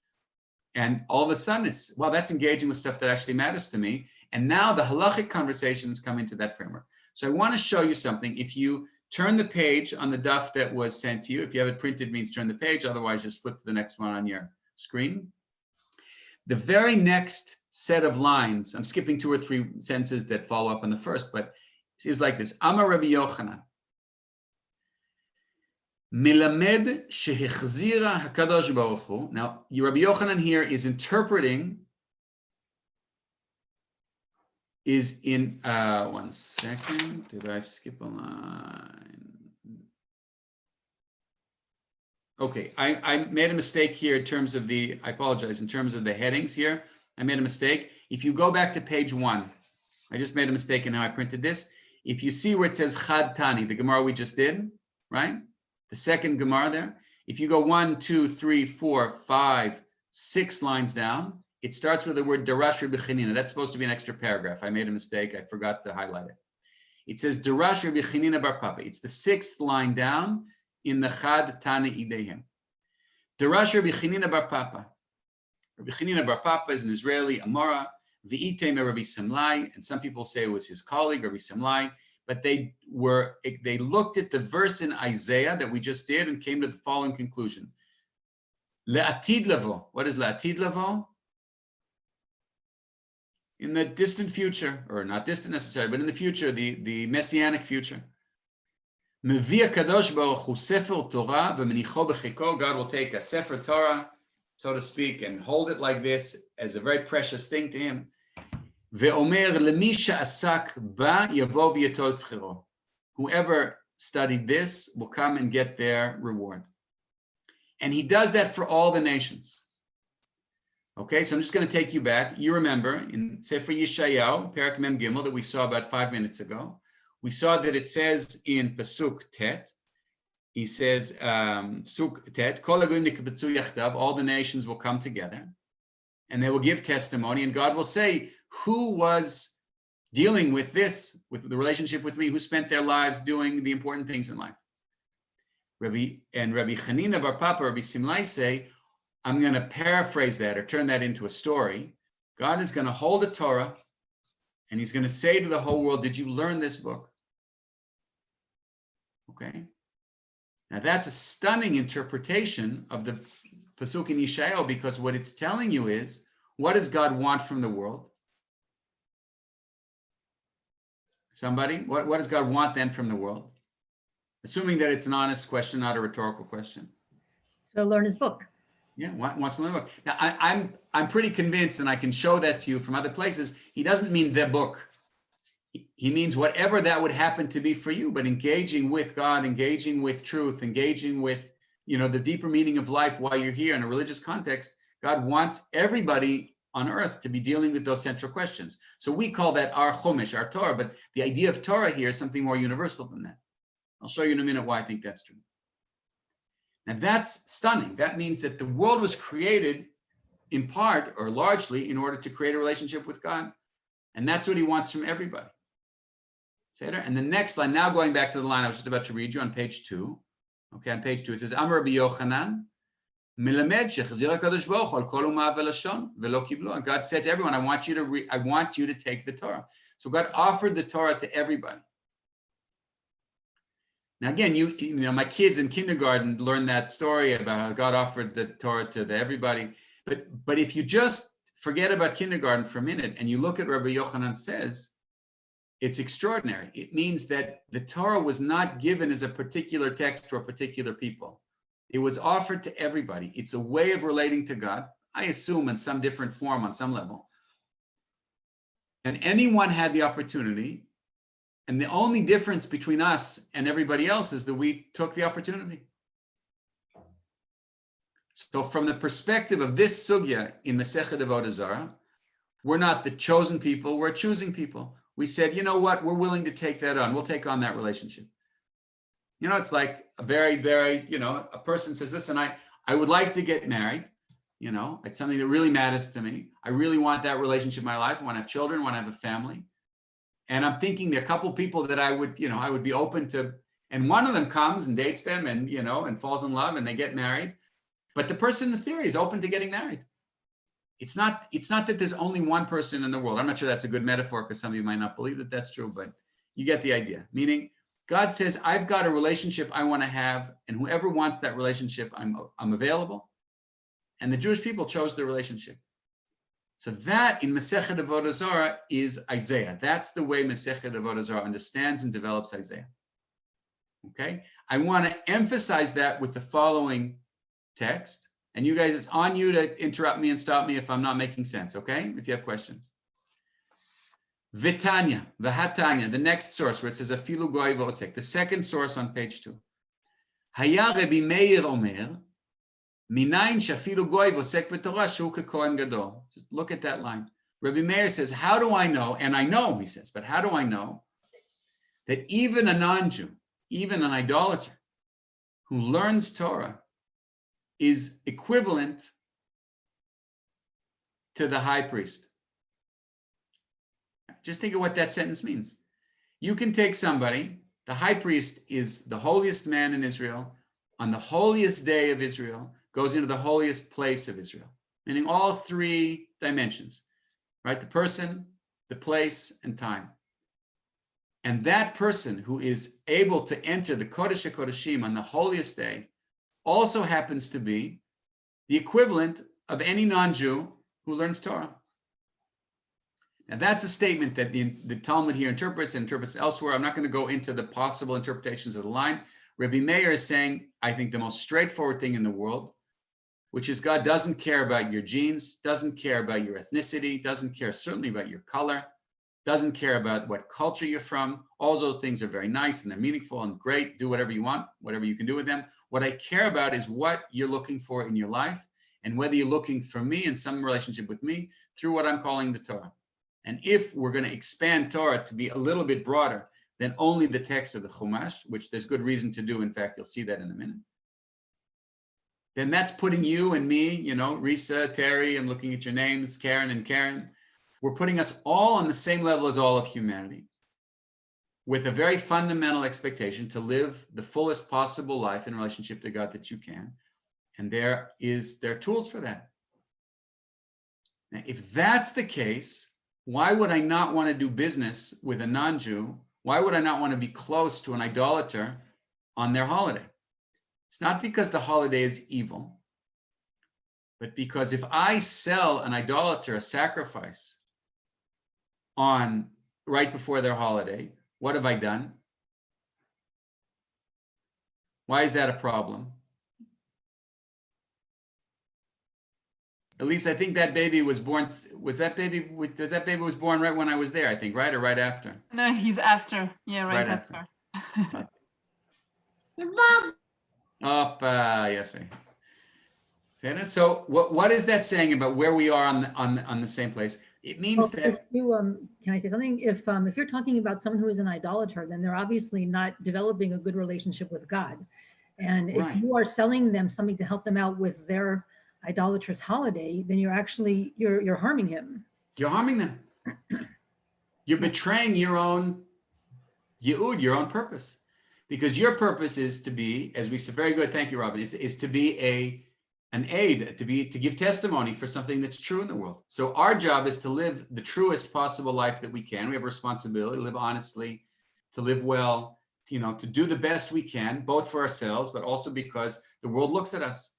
And all of a sudden that's engaging with stuff that actually matters to me. And now the halachic conversations come into that framework. So I want to show you something. If you turn the page on the daf that was sent to you, if you have it printed, means turn the page, otherwise just flip to the next one on your screen. The very next set of lines, I'm skipping 2 or 3 sentences that follow up on the first, but is like this. Amar Rabbi Yochanan. Milamed shehechzira hakadosh baruch hu. Now, Rabbi Yochanan here is interpreting, one second, did I skip a line? Okay, I made a mistake here in terms of I apologize, in terms of the headings here. I made a mistake. If you go back to page 1, I just made a mistake in how I printed this. If you see where it says Chad Tani, the Gemara we just did, right? The second Gemara there. If you go 1, 2, 3, 4, 5, 6 lines down, it starts with the word Darash Rabbi Chanina. That's supposed to be an extra paragraph. I made a mistake. I forgot to highlight it. It says Darash Rabbi Chanina bar Papa. It's the 6th line down in the Chad Tani Idehem. Darash Rabbi Chanina bar Papa. Rabbi Chanina bar Papa is an Israeli Amora. V'itei Rabbi Simlai, and some people say it was his colleague, Rabbi Simlai, but they looked at the verse in Isaiah that we just did and came to the following conclusion. Le'atid lavo. What is le'atid lavo? In the distant future, or not distant necessarily, but in the future, the messianic future. Mevi HaKadosh Baruch Hu Sefer Torah v'menicho b'chiko. God will take a Sefer Torah, so to speak, and hold it like this as a very precious thing to him. Ve'omer lemi she'asak ba yavo v'yatol schiro. Whoever studied this will come and get their reward. And he does that for all the nations. Okay, so I'm just going to take you back. You remember in Sefer Yeshayahu, Perek Mem Gimel, that we saw about 5 minutes ago, we saw that it says in Pasuk Tet, he says, Pasuk Tet, Kol ha'goyim nikbetzu yachdav, all the nations will come together, and they will give testimony, and God will say, who was dealing with this, with the relationship with me, who spent their lives doing the important things in life. Rabbi Chanina bar Papa, Rabbi Simlai say, I'm going to paraphrase that or turn that into a story. God is going to hold a Torah and he's going to say to the whole world, did you learn this book? Okay. Now that's a stunning interpretation of the Pasuk in Yeshayahu, because what it's telling you is, what does God want from the world? Somebody? What does God want then from the world? Assuming that it's an honest question, not a rhetorical question. to learn his book. Yeah, wants to learn the book. Now, I'm pretty convinced, and I can show that to you from other places. He doesn't mean the book. He means whatever that would happen to be for you, but engaging with God, engaging with truth, engaging with, the deeper meaning of life while you're here in a religious context. God wants everybody on earth to be dealing with those central questions. So we call that our Chumash, our Torah, but the idea of Torah here is something more universal than that. I'll show you in a minute why I think that's true. Now that's stunning. That means that the world was created in part or largely in order to create a relationship with God. And that's what he wants from everybody. And the next line, now going back to the line I was just about to read you on page 2. Okay, on page 2, it says, Amar Rabbi Yochanan, Melamed shechazir HaKadosh Baruch Hu al kol umav velashon velo kiblo. And God said to everyone, I want you to take the Torah. So God offered the Torah to everybody. Now again, my kids in kindergarten learned that story about how God offered the Torah to everybody. But if you just forget about kindergarten for a minute and you look at what Rabbi Yochanan says, it's extraordinary. It means that the Torah was not given as a particular text to a particular people. It was offered to everybody. It's a way of relating to God, I assume in some different form on some level. And anyone had the opportunity. And the only difference between us and everybody else is that we took the opportunity. So from the perspective of this sugya in Masechet Avoda Zara, we're not the chosen people, we're choosing people. We said, you know what, we're willing to take that on. We'll take on that relationship. It's like a very, very, a person says, listen, I would like to get married. It's something that really matters to me. I really want that relationship in my life. I want to have children, I want to have a family. And I'm thinking there are a couple people that I would be open to, and one of them comes and dates them and, and falls in love and they get married. But the person in theory is open to getting married. It's not that there's only one person in the world. I'm not sure that's a good metaphor because some of you might not believe that that's true, but you get the idea. Meaning God says, I've got a relationship I want to have, and whoever wants that relationship, I'm available. And the Jewish people chose the relationship. So that in Masechet Avoda Zara is Isaiah. That's the way Masechet Avoda Zara understands and develops Isaiah. Okay? I want to emphasize that with the following text. And you guys, it's on you to interrupt me and stop me if I'm not making sense, okay? If you have questions. Vitanya, Vahatanya, the next source where it says Afilu Goy V'osek, the second source on page 2. Haya Rabbi Meir Omer, Minayin shafilu goy v'osek b'torah shu kekohen gadol. Just look at that line. Rabbi Meir says, how do I know? And I know, he says, but how do I know that even a non-Jew, even an idolater who learns Torah is equivalent to the high priest? Just think of what that sentence means. You can take somebody, the high priest is the holiest man in Israel, on the holiest day of Israel, goes into the holiest place of Israel, meaning all 3 dimensions, right? The person, the place, and time. And that person who is able to enter the Kodesh HaKodeshim on the holiest day also happens to be the equivalent of any non-Jew who learns Torah. Now that's a statement that the Talmud here interprets elsewhere. I'm not going to go into the possible interpretations of the line. Rabbi Meir is saying, I think the most straightforward thing in the world, which is God doesn't care about your genes, doesn't care about your ethnicity, doesn't care certainly about your color, doesn't care about what culture you're from. All those things are very nice and they're meaningful and great. Do whatever you want, whatever you can do with them. What I care about is what you're looking for in your life and whether you're looking for me in some relationship with me through what I'm calling the Torah. And if we're going to expand Torah to be a little bit broader than only the text of the Chumash, which there's good reason to do, in fact, you'll see that in a minute, then that's putting you and me, Risa, Terry, I'm looking at your names, Karen and Karen, we're putting us all on the same level as all of humanity with a very fundamental expectation to live the fullest possible life in relationship to God that you can. And there are tools for that. Now, if that's the case, why would I not want to do business with a non-Jew? Why would I not want to be close to an idolater on their holiday? It's not because the holiday is evil, but because if I sell an idolater a sacrifice on right before their holiday, what have I done? Why is that a problem? At least I think that baby was born, was that baby was born right when I was there, I think, right? Or right after? No, he's after. Yeah, right, Right after. after. Oh, yes. So what is that saying about where we are on the same place? It means Well, that, can I say something? If you're talking about someone who is an idolater, then they're obviously not developing a good relationship with God. And if Right. you are selling them something to help them out with their idolatrous holiday, then you're actually you're harming him. you're harming them. You're betraying your own yi'ud, your own purpose. Because your purpose is to be, as we said, very good, thank you, Robin, is to be an aid, to give testimony for something that's true in the world. So our job is to live the truest possible life that we can. We have a responsibility to live honestly, to live well, to do the best we can, both for ourselves, but also because the world looks at us.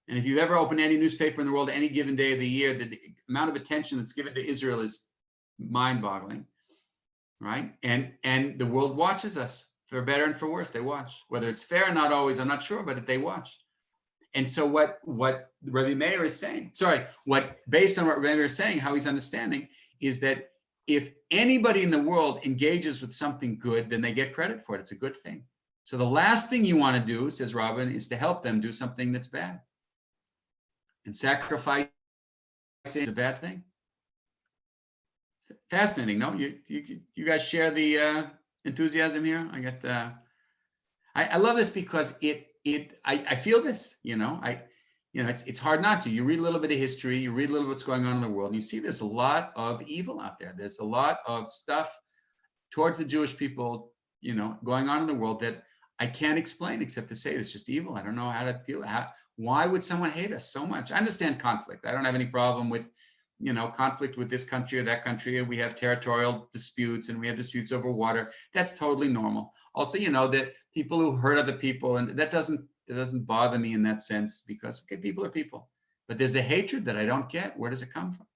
And if you've ever opened any newspaper in the world, any given day of the year, the amount of attention that's given to Israel is mind-boggling, right? And the world watches us, for better and for worse. They watch. Whether it's fair or not always, I'm not sure, but they watch. And so what Rabbi Meir is saying, based on what Rabbi Meir is saying, how he's understanding, is that if anybody in the world engages with something good, then they get credit for it. It's a good thing. So the last thing you want to do, says Robin, is to help them do something that's bad. And sacrifice is a bad thing. It's fascinating, no? You guys share the enthusiasm here? I love this because I feel this, it's hard not to. You read a little bit of history, you read a little bit what's going on in the world, and you see there's a lot of evil out there. There's a lot of stuff towards the Jewish people, going on in the world that I can't explain except to say it's just evil. I don't know how to deal. Why would someone hate us so much? I understand conflict. I don't have any problem with, conflict with this country or that country. We have territorial disputes and we have disputes over water. That's totally normal. Also, that people who hurt other people, and that doesn't bother me in that sense, because people are people. But there's a hatred that I don't get. Where does it come from?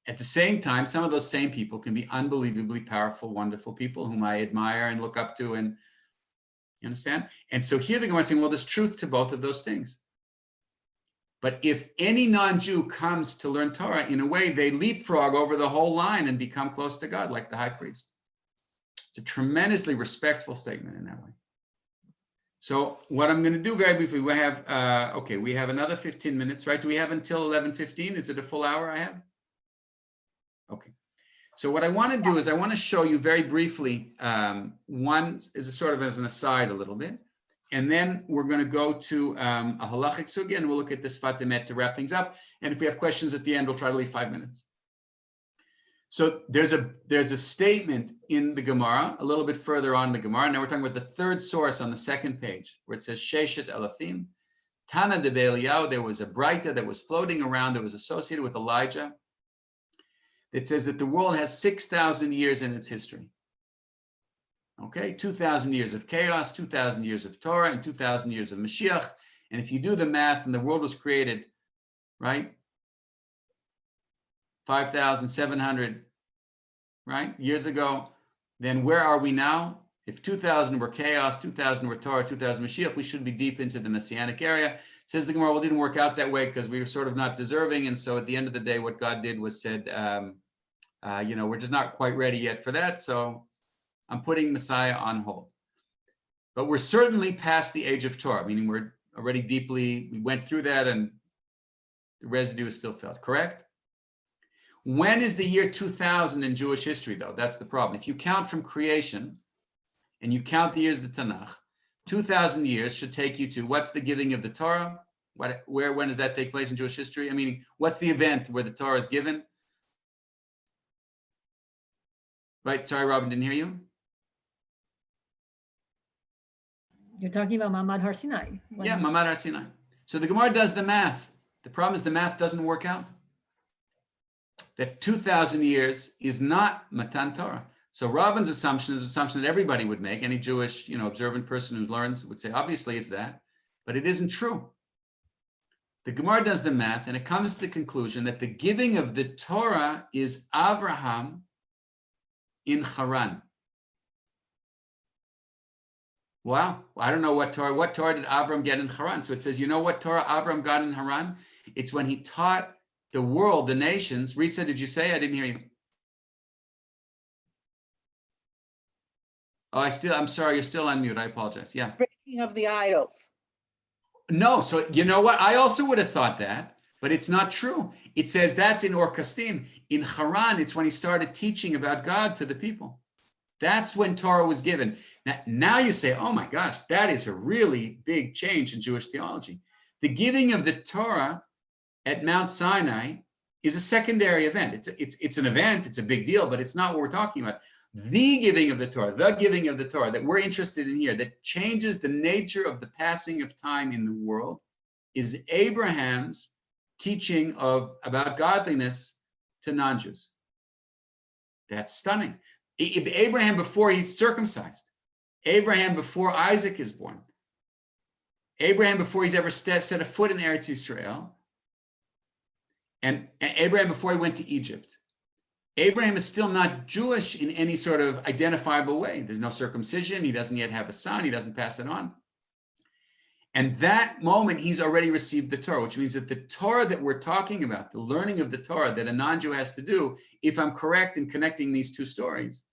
At the same time, some of those same people can be unbelievably powerful, wonderful people whom I admire and look up to, and you understand? And so here the Gemara is saying, well, there's truth to both of those things. But if any non-Jew comes to learn Torah, in a way, they leapfrog over the whole line and become close to God, like the high priest. It's a tremendously respectful statement in that way. So what I'm going to do very briefly, we have another 15 minutes, right? Do we have until 11:15? Is it a full hour I have? Okay. So what I want to do is I want to show you very briefly, one is a sort of as an aside a little bit, and then we're going to go to a halachic sugya, and we'll look at the Sfat Emet to wrap things up. And if we have questions at the end, we'll try to leave 5 minutes. So there's a statement in the Gemara, a little bit further on in the Gemara. Now we're talking about the third source on the second page, where it says Sheshet Elafim. Tana de Be'eliyahu, there was a Braita that was floating around that was associated with Elijah. It says that the world has 6,000 years in its history. Okay, 2,000 years of chaos, 2,000 years of Torah, and 2,000 years of Mashiach. And if you do the math, and the world was created, right, 5,700, right, years ago, then where are we now? If 2,000 were chaos, 2,000 were Torah, 2,000 Mashiach, we should be deep into the Messianic area. Says the Gemara, well, it didn't work out that way because we were sort of not deserving. And so at the end of the day, what God did was said, we're just not quite ready yet for that. So I'm putting Messiah on hold. But we're certainly past the age of Torah, meaning we're already we went through that and the residue is still felt, correct? When is the year 2000 in Jewish history, though? That's the problem. If you count from creation and you count the years of the Tanakh, 2,000 years should take you to what's the giving of the Torah? When does that take place in Jewish history? I mean, what's the event where the Torah is given? Right, sorry, Robin, didn't hear you. You're talking about Mamad Har Sinai. Yeah, Mamad Har Sinai. So the Gemara does the math. The problem is the math doesn't work out. That 2,000 years is not Matan Torah. So Robin's assumption is an assumption that everybody would make. Any Jewish, observant person who learns would say, obviously it's that, but it isn't true. The Gemara does the math, and it comes to the conclusion that the giving of the Torah is Avraham in Haran. Wow. I don't know what Torah did Avram get in Haran? So it says, you know what Torah Avram got in Haran? It's when he taught the world, the nations. Risa, did you say? I didn't hear you. Oh, I'm sorry, you're still on mute. I apologize. Yeah. Breaking of the idols. No, so you know what? I also would have thought that, but it's not true. It says that's in Or Kasdim. In Haran, it's when he started teaching about God to the people. That's when Torah was given. Now you say, oh my gosh, that is a really big change in Jewish theology. The giving of the Torah at Mount Sinai is a secondary event. It's an event, it's a big deal, but it's not what we're talking about. The giving of the Torah that we're interested in here, that changes the nature of the passing of time in the world, is Abraham's teaching about godliness to non-Jews. That's stunning. Abraham before he's circumcised, Abraham before Isaac is born, Abraham before he's ever set a foot in Eretz Yisrael, and Abraham before he went to Egypt. Abraham is still not Jewish in any sort of identifiable way. There's no circumcision. He doesn't yet have a son. He doesn't pass it on. And that moment, he's already received the Torah, which means that the Torah that we're talking about, the learning of the Torah that a non-Jew has to do, if I'm correct in connecting these two stories,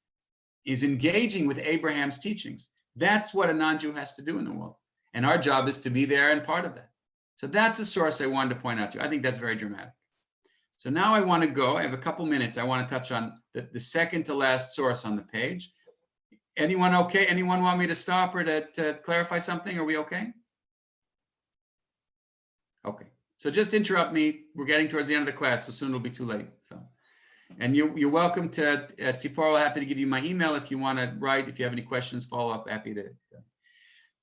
is engaging with Abraham's teachings. That's what a non-Jew has to do in the world. And our job is to be there and part of that. So that's a source I wanted to point out to you. I think that's very dramatic. So now I want to go, I have a couple minutes. I want to touch on the second to last source on the page. Anyone okay? Anyone want me to stop or to clarify something? Are we okay? Okay, so just interrupt me. We're getting towards the end of the class, so soon it'll be too late. So, and you're welcome to, Tzipora, happy to give you my email if you want to write. If you have any questions, follow up, happy to.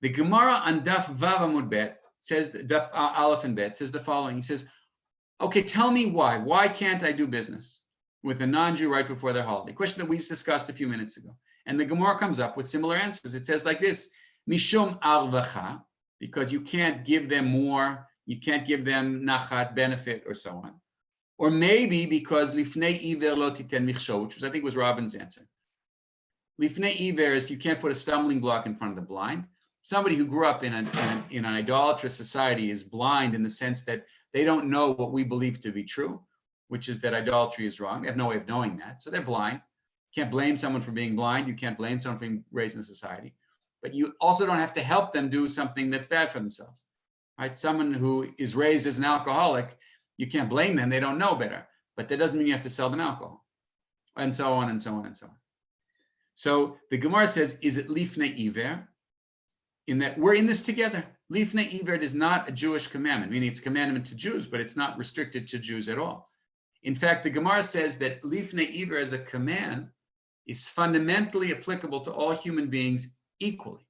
The Gemara on Daf Vav Amud Bet says, Daf Aleph and Bet says the following. He says, okay, tell me why. Why can't I do business with a non-Jew right before their holiday? Question that we discussed a few minutes ago. And the Gemara comes up with similar answers. It says like this, Mishum arvacha, because you can't give them more, you can't give them nachat, benefit, or so on. Or maybe because lifnei iver lo titen michsho, which I think was Robin's answer. Lifnei iver is you can't put a stumbling block in front of the blind. Somebody who grew up in an idolatrous society is blind in the sense that they don't know what we believe to be true, which is that idolatry is wrong. They have no way of knowing that. So they're blind. You can't blame someone for being blind. You can't blame someone for being raised in a society. But you also don't have to help them do something that's bad for themselves. Right? Someone who is raised as an alcoholic, you can't blame them. They don't know better. But that doesn't mean you have to sell them alcohol. And so on and so on and so on. So the Gemara says, is it lifnei iver? In that we're in this together. Lifnei iver is not a Jewish commandment, meaning it's a commandment to Jews, but it's not restricted to Jews at all. In fact, the Gemara says that lifnei iver as a command is fundamentally applicable to all human beings equally.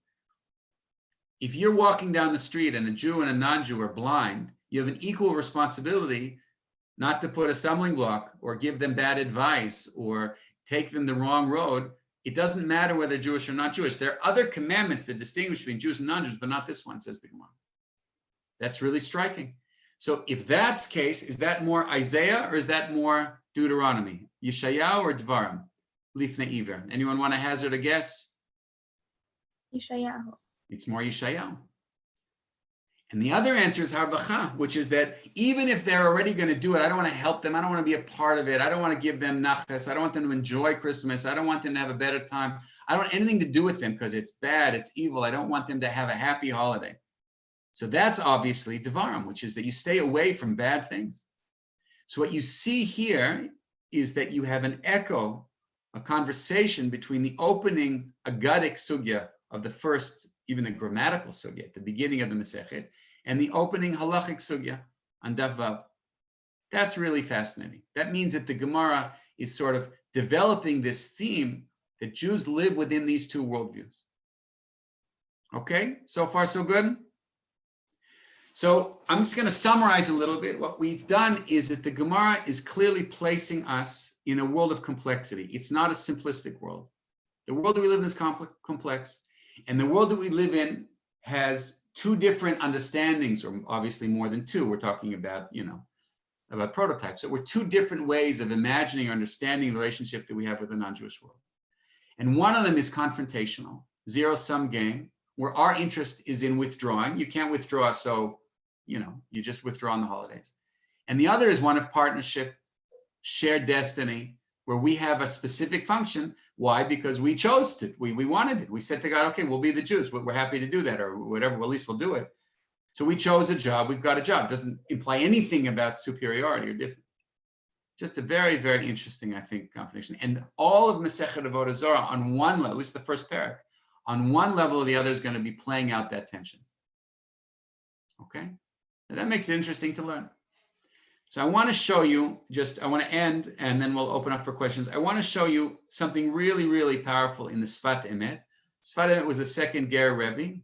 If you're walking down the street and a Jew and a non-Jew are blind, you have an equal responsibility not to put a stumbling block or give them bad advice or take them the wrong road. It doesn't matter whether they're Jewish or not Jewish. There are other commandments that distinguish between Jews and non-Jews, but not this one, says the Gemara. That's really striking. So if that's the case, is that more Isaiah or is that more Deuteronomy? Yeshayahu or Dvarim? Lifnei iver. Anyone want to hazard a guess? Yeshayahu. It's more Yeshayahu. And the other answer is Harvacha, which is that even if they're already going to do it, I don't want to help them. I don't want to be a part of it. I don't want to give them nachas. I don't want them to enjoy Christmas. I don't want them to have a better time. I don't want anything to do with them because it's bad, it's evil. I don't want them to have a happy holiday. So that's obviously Devarim, which is that you stay away from bad things. So what you see here is that you have an echo, a conversation between the opening Agadic sugya of the first, even the grammatical sugya at the beginning of the Masechet, and the opening halachic sugya on Daf Vav. That's really fascinating. That means that the Gemara is sort of developing this theme that Jews live within these two worldviews. Okay, so far so good? So I'm just going to summarize a little bit. What we've done is that the Gemara is clearly placing us in a world of complexity. It's not a simplistic world. The world that we live in is complex. And the world that we live in has two different understandings, or obviously more than two. We're talking about, about prototypes. So we're two different ways of imagining or understanding the relationship that we have with the non-Jewish world. And one of them is confrontational, zero-sum game, where our interest is in withdrawing. You can't withdraw, so, you just withdraw on the holidays. And the other is one of partnership, shared destiny, where we have a specific function. Why? Because we chose it. We wanted it. We said to God, okay, we'll be the Jews. We're happy to do that, or whatever. Well, at least we'll do it. So we chose a job. We've got a job. It doesn't imply anything about superiority or different. Just a very, very interesting, I think, combination. And all of Masechet Avoda Zara on one level, at least the first parak, on one level or the other is going to be playing out that tension. Okay? And that makes it interesting to learn. So I want to show you, I want to end, and then we'll open up for questions. I want to show you something really, really powerful in the Sfat Emet. Sfat Emet was the second Ger Rebbe,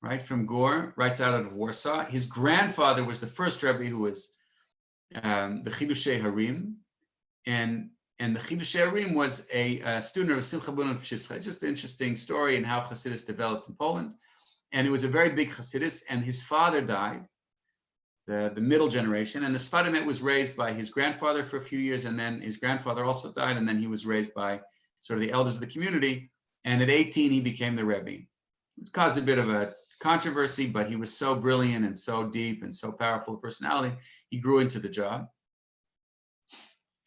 right, from Gor, writes out of Warsaw. His grandfather was the first Rebbe who was the Chidushei Harim, and the Chidushei Harim was a student of Simcha Bun Pshischa. Just an interesting story in how Hasidus developed in Poland. And it was a very big Hasidus, and his father died, the middle generation, and the Sfat Emet was raised by his grandfather for a few years, and then his grandfather also died, and then he was raised by sort of the elders of the community, and at 18 he became the Rebbe. It caused a bit of a controversy, but he was so brilliant and so deep and so powerful a personality, he grew into the job.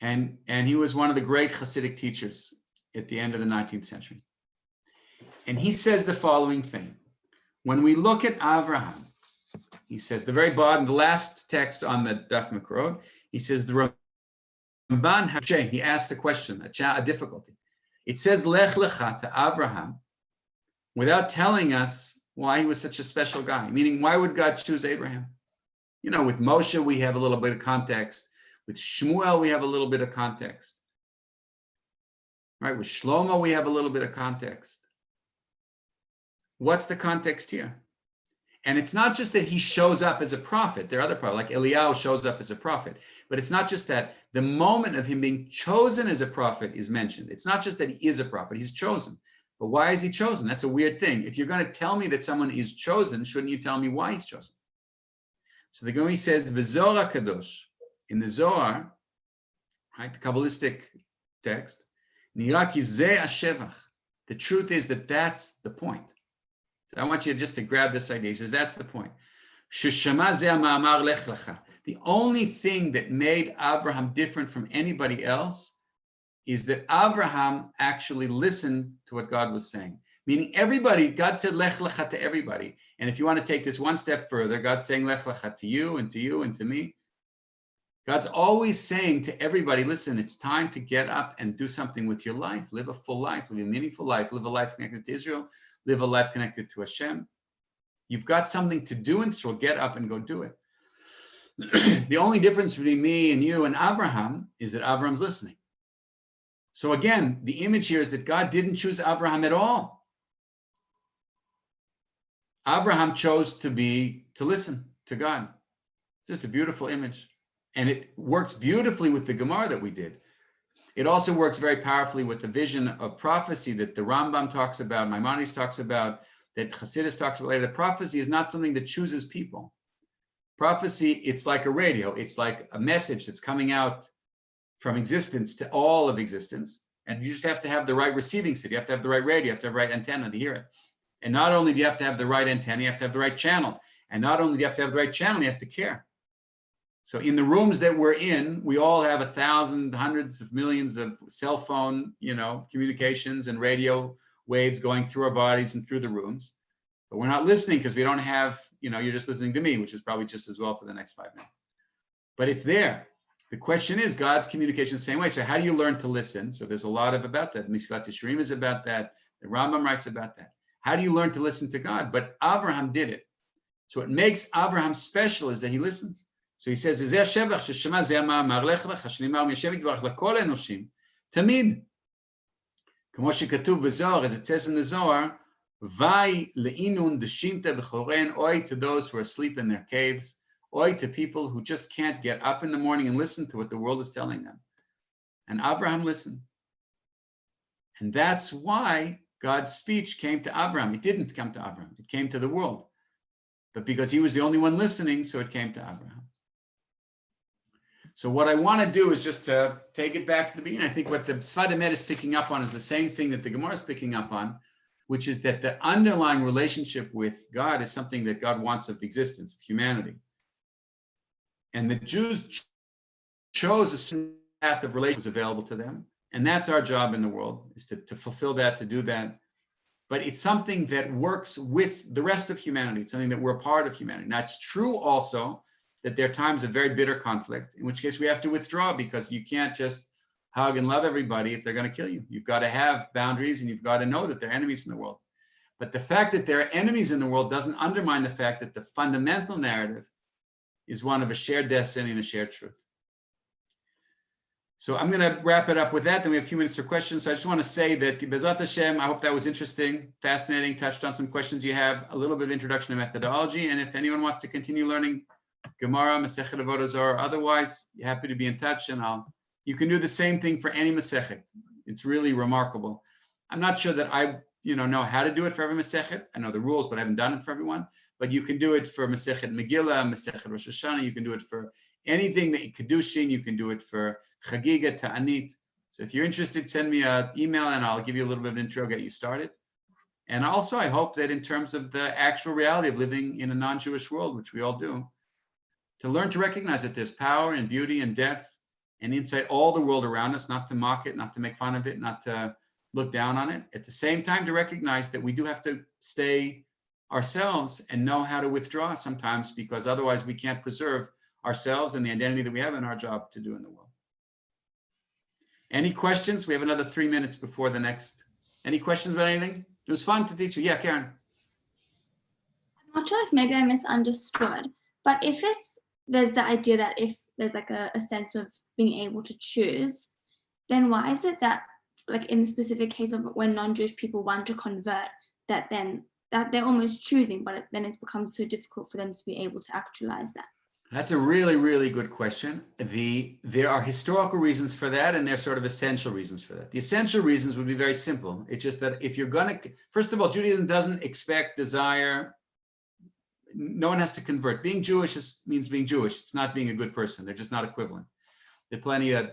And he was one of the great Hasidic teachers at the end of the 19th century. And he says the following thing. When we look at Avraham, he says, the very bottom, the last text on the Daf Makrot, he says, the Ramban, he asked a question, a difficulty. It says, Lech Lecha to Avraham, without telling us why he was such a special guy, meaning why would God choose Abraham? With Moshe, we have a little bit of context. With Shmuel, we have a little bit of context. Right? With Shlomo, we have a little bit of context. What's the context here? And it's not just that he shows up as a prophet. There are other prophets, like Eliyahu shows up as a prophet. But it's not just that. The moment of him being chosen as a prophet is mentioned. It's not just that he is a prophet, he's chosen. But why is he chosen? That's a weird thing. If you're going to tell me that someone is chosen, shouldn't you tell me why he's chosen? So the Gemara says, V'Zohar Kadosh, in the Zohar, right, the Kabbalistic text, Nira ki zeh hashevach. The truth is that that's the point. So I want you just to grab this idea. He says, that's the point. Sheshama zeh ma'amar lech lecha. The only thing that made Abraham different from anybody else is that Abraham actually listened to what God was saying. Meaning everybody, God said lech lecha to everybody. And if you want to take this one step further, God's saying lech lecha to you and to you and to me. God's always saying to everybody, listen, it's time to get up and do something with your life. Live a full life, live a meaningful life, live a life connected to Israel, live a life connected to Hashem. You've got something to do in Israel, get up and go do it. The only difference between me and you and Abraham is that Abraham's listening. So again, the image here is that God didn't choose Abraham at all. Abraham chose to listen to God. It's just a beautiful image. And it works beautifully with the Gemara that we did. It also works very powerfully with the vision of prophecy that the Rambam talks about, Maimonides talks about, that Hasidus talks about later. The prophecy is not something that chooses people. Prophecy, it's like a radio. It's like a message that's coming out from existence to all of existence. And you just have to have the right receiving set. You have to have the right radio. You have to have the right antenna to hear it. And not only do you have to have the right antenna, you have to have the right channel. And not only do you have to have the right channel, you have to care. So in the rooms that we're in, we all have 1,000, hundreds of millions of cell phone, communications and radio waves going through our bodies and through the rooms. But we're not listening because we don't have, you're just listening to me, which is probably just as well for the next 5 minutes. But it's there. The question is God's communication the same way. So how do you learn to listen? So there's a lot about that. Mesilat Yesharim is about that. The Rambam writes about that. How do you learn to listen to God? But Abraham did it. So what makes Abraham special is that he listened. So he says, Tamid. כמו שכתוב בזוהר, as it says in the Zohar, Vai le'inun deshimta b'choren, oi to those who are asleep in their caves, oi to people who just can't get up in the morning and listen to what the world is telling them. And Abraham listened. And that's why God's speech came to Abraham. It didn't come to Abraham, it came to the world. But because he was the only one listening, so it came to Abraham. So what I want to do is just to take it back to the beginning. I think what the Sfat Emet is picking up on is the same thing that the Gemara is picking up on, which is that the underlying relationship with God is something that God wants of the existence of humanity. And the Jews chose a certain path of relations available to them. And that's our job in the world, is to fulfill that, to do that. But it's something that works with the rest of humanity. It's something that we're a part of humanity. Now, it's true also that there are times of very bitter conflict, in which case we have to withdraw, because you can't just hug and love everybody if they're going to kill you. You've got to have boundaries, and you've got to know that there are enemies in the world. But the fact that there are enemies in the world doesn't undermine the fact that the fundamental narrative is one of a shared destiny and a shared truth. So I'm going to wrap it up with that. Then we have a few minutes for questions. So I just want to say that Bezat Hashem, I hope that was interesting, fascinating, touched on some questions you have, a little bit of introduction to methodology. And if anyone wants to continue learning Gemara, Masechet Avoda Zara, or otherwise, you're happy to be in touch. And you can do the same thing for any Masechet. It's really remarkable. I'm not sure that I know how to do it for every Masechet. I know the rules, but I haven't done it for everyone. But you can do it for Masechet Megillah, Masechet Rosh Hashanah. You can do it for anything that Kedushin. You can do it for Chagiga, Ta'anit. So if you're interested, send me an email and I'll give you a little bit of an intro, get you started. And also, I hope that in terms of the actual reality of living in a non-Jewish world, which we all do, to learn to recognize that there's power and beauty and depth and inside all the world around us, not to mock it, not to make fun of it, not to look down on it. At the same time, to recognize that we do have to stay ourselves and know how to withdraw sometimes, because otherwise we can't preserve ourselves and the identity that we have in our job to do in the world. Any questions? We have another 3 minutes before the next. Any questions about anything? It was fun to teach you. Yeah, Karen. I'm not sure if maybe I misunderstood, but if there's the idea that if there's like a sense of being able to choose, then why is it that, like in the specific case of when non-Jewish people want to convert, that they're almost choosing, but then it becomes so difficult for them to be able to actualize that? That's a really, really good question. There are historical reasons for that, and there are sort of essential reasons for that. The essential reasons would be very simple. It's just that if you're going to, first of all, Judaism doesn't expect, desire, no one has to convert. Being Jewish means being Jewish. It's not being a good person. They're just not equivalent. There are plenty of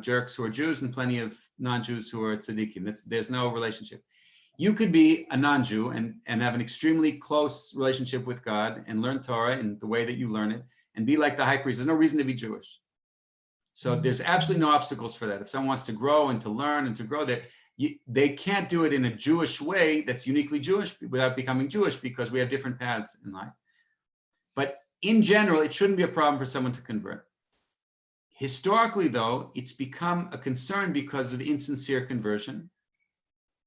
jerks who are Jews and plenty of non-Jews who are tzaddikim. There's no relationship. You could be a non-Jew and have an extremely close relationship with God and learn Torah in the way that you learn it and be like the high priest. There's no reason to be Jewish. So there's absolutely no obstacles for that. If someone wants to grow and to learn and to grow there, they can't do it in a Jewish way that's uniquely Jewish without becoming Jewish, because we have different paths in life. But in general, it shouldn't be a problem for someone to convert. Historically, though, it's become a concern because of insincere conversion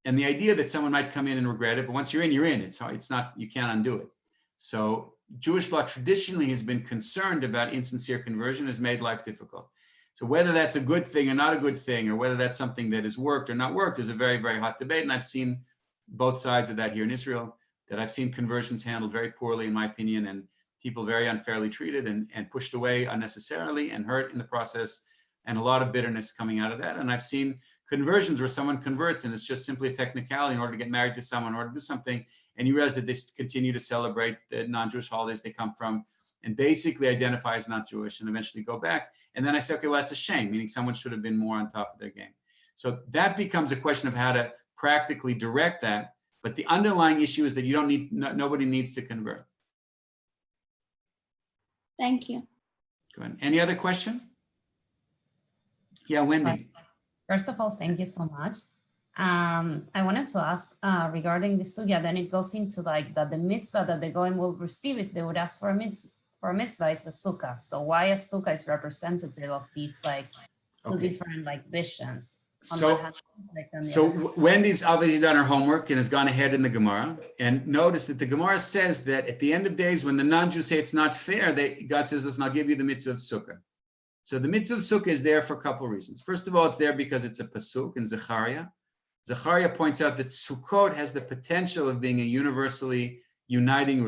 and the idea that someone might come in and regret it. But once you're in, you're in. It's hard. It's not, you can't undo it. So Jewish law traditionally has been concerned about insincere conversion, has made life difficult. So whether that's a good thing or not a good thing, or whether that's something that has worked or not worked, is a very, very hot debate. And I've seen both sides of that here in Israel, that I've seen conversions handled very poorly, in my opinion, and people very unfairly treated and pushed away unnecessarily and hurt in the process, and a lot of bitterness coming out of that. And I've seen conversions where someone converts and it's just simply a technicality in order to get married to someone or to do something, and you realize that they continue to celebrate the non-Jewish holidays they come from and basically identify as not Jewish and eventually go back. And then I say, okay, well, that's a shame, meaning someone should have been more on top of their game. So that becomes a question of how to practically direct that. But the underlying issue is that you don't need, nobody needs to convert. Thank you. Go ahead. Any other question? Yeah, Wendy. First of all, thank you so much. I wanted to ask regarding the sugya, then it goes into like that the mitzvah that the goyim will receive if they would ask for a mitzvah is a sukkah. So why a sukkah is representative of these like two different like visions? So Wendy's obviously done her homework and has gone ahead in the Gemara, and notice that the Gemara says that at the end of days, when the non-Jews say it's not fair, God says, listen, I'll give you the mitzvah of sukkah. So the mitzvah of sukkah is there for a couple of reasons. First of all, it's there because it's a pasuk in Zechariah. Zechariah points out that Sukkot has the potential of being a universally uniting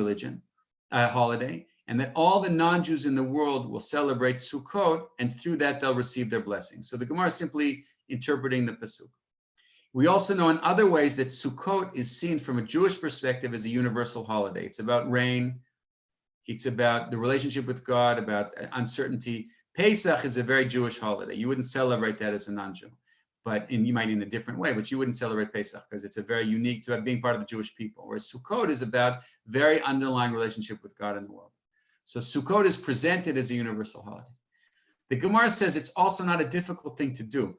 holiday, and that all the non-Jews in the world will celebrate Sukkot, and through that they'll receive their blessings. So the Gemara is simply interpreting the pasuk. We also know in other ways that Sukkot is seen from a Jewish perspective as a universal holiday. It's about rain. It's about the relationship with God, about uncertainty. Pesach is a very Jewish holiday. You wouldn't celebrate that as a non-Jew. and you might in a different way, but you wouldn't celebrate Pesach because it's a very unique, it's about being part of the Jewish people, whereas Sukkot is about very underlying relationship with God in the world. So Sukkot is presented as a universal holiday. The Gemara says it's also not a difficult thing to do.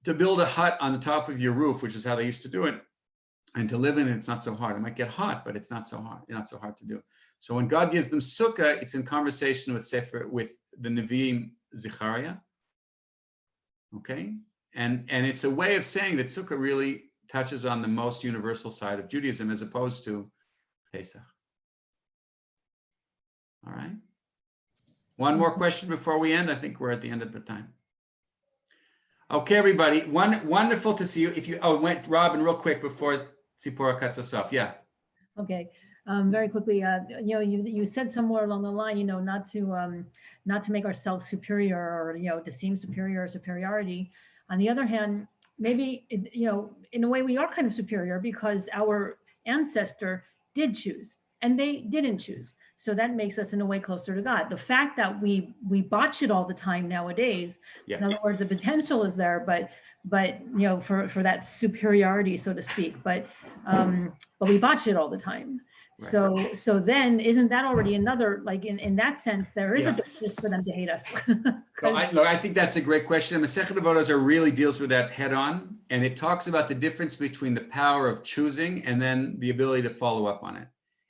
To build a hut on the top of your roof, which is how they used to do it, and to live in it, it's not so hard. It might get hot, but it's not so hard to do. So when God gives them sukkah, it's in conversation with the Nevi'im Zechariah. Okay, and it's a way of saying that sukkah really touches on the most universal side of Judaism as opposed to Pesach. All right. One more question before we end. I think we're at the end of the time. Okay, everybody. Wonderful to see you. Robin, real quick before Tzipora cuts us off. Yeah. Okay. Very quickly, you said somewhere along the line, not to make ourselves superior or, to seem superior or superiority. On the other hand, maybe, in a way we are kind of superior because our ancestor did choose and they didn't choose. So that makes us in a way closer to God. The fact that we botch it all the time nowadays, yeah. In other words, the potential is there, but for that superiority, so to speak, but we botch it all the time. Right. So then isn't that already another, like in that sense, there is a basis for them to hate us? I think that's a great question. Masechet Avoda really deals with that head on, and it talks about the difference between the power of choosing and then the ability to follow up on it.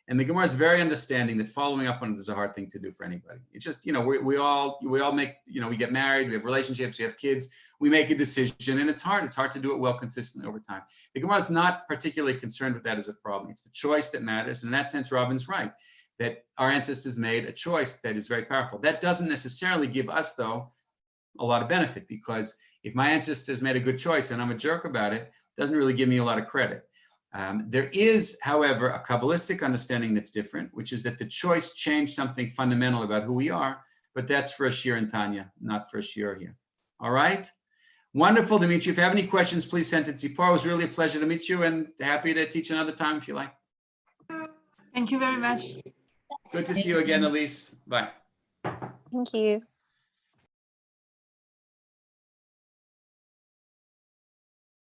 And the Gemara is very understanding that following up on it is a hard thing to do for anybody. It's just, we all make, we get married, we have relationships, we have kids, we make a decision, and it's hard. It's hard to do it well consistently over time. The Gemara is not particularly concerned with that as a problem. It's the choice that matters. And in that sense, Robin's right, that our ancestors made a choice that is very powerful. That doesn't necessarily give us, though, a lot of benefit, because if my ancestors made a good choice and I'm a jerk about it, it doesn't really give me a lot of credit. There is, however, a Kabbalistic understanding that's different, which is that the choice changed something fundamental about who we are, but that's for a shir in Tanya, not for a shir here. All right? Wonderful to meet you. If you have any questions, please send it to Tzipora. It was really a pleasure to meet you and happy to teach another time if you like. Thank you very much. Good to see you again, Elise. Bye. Thank you.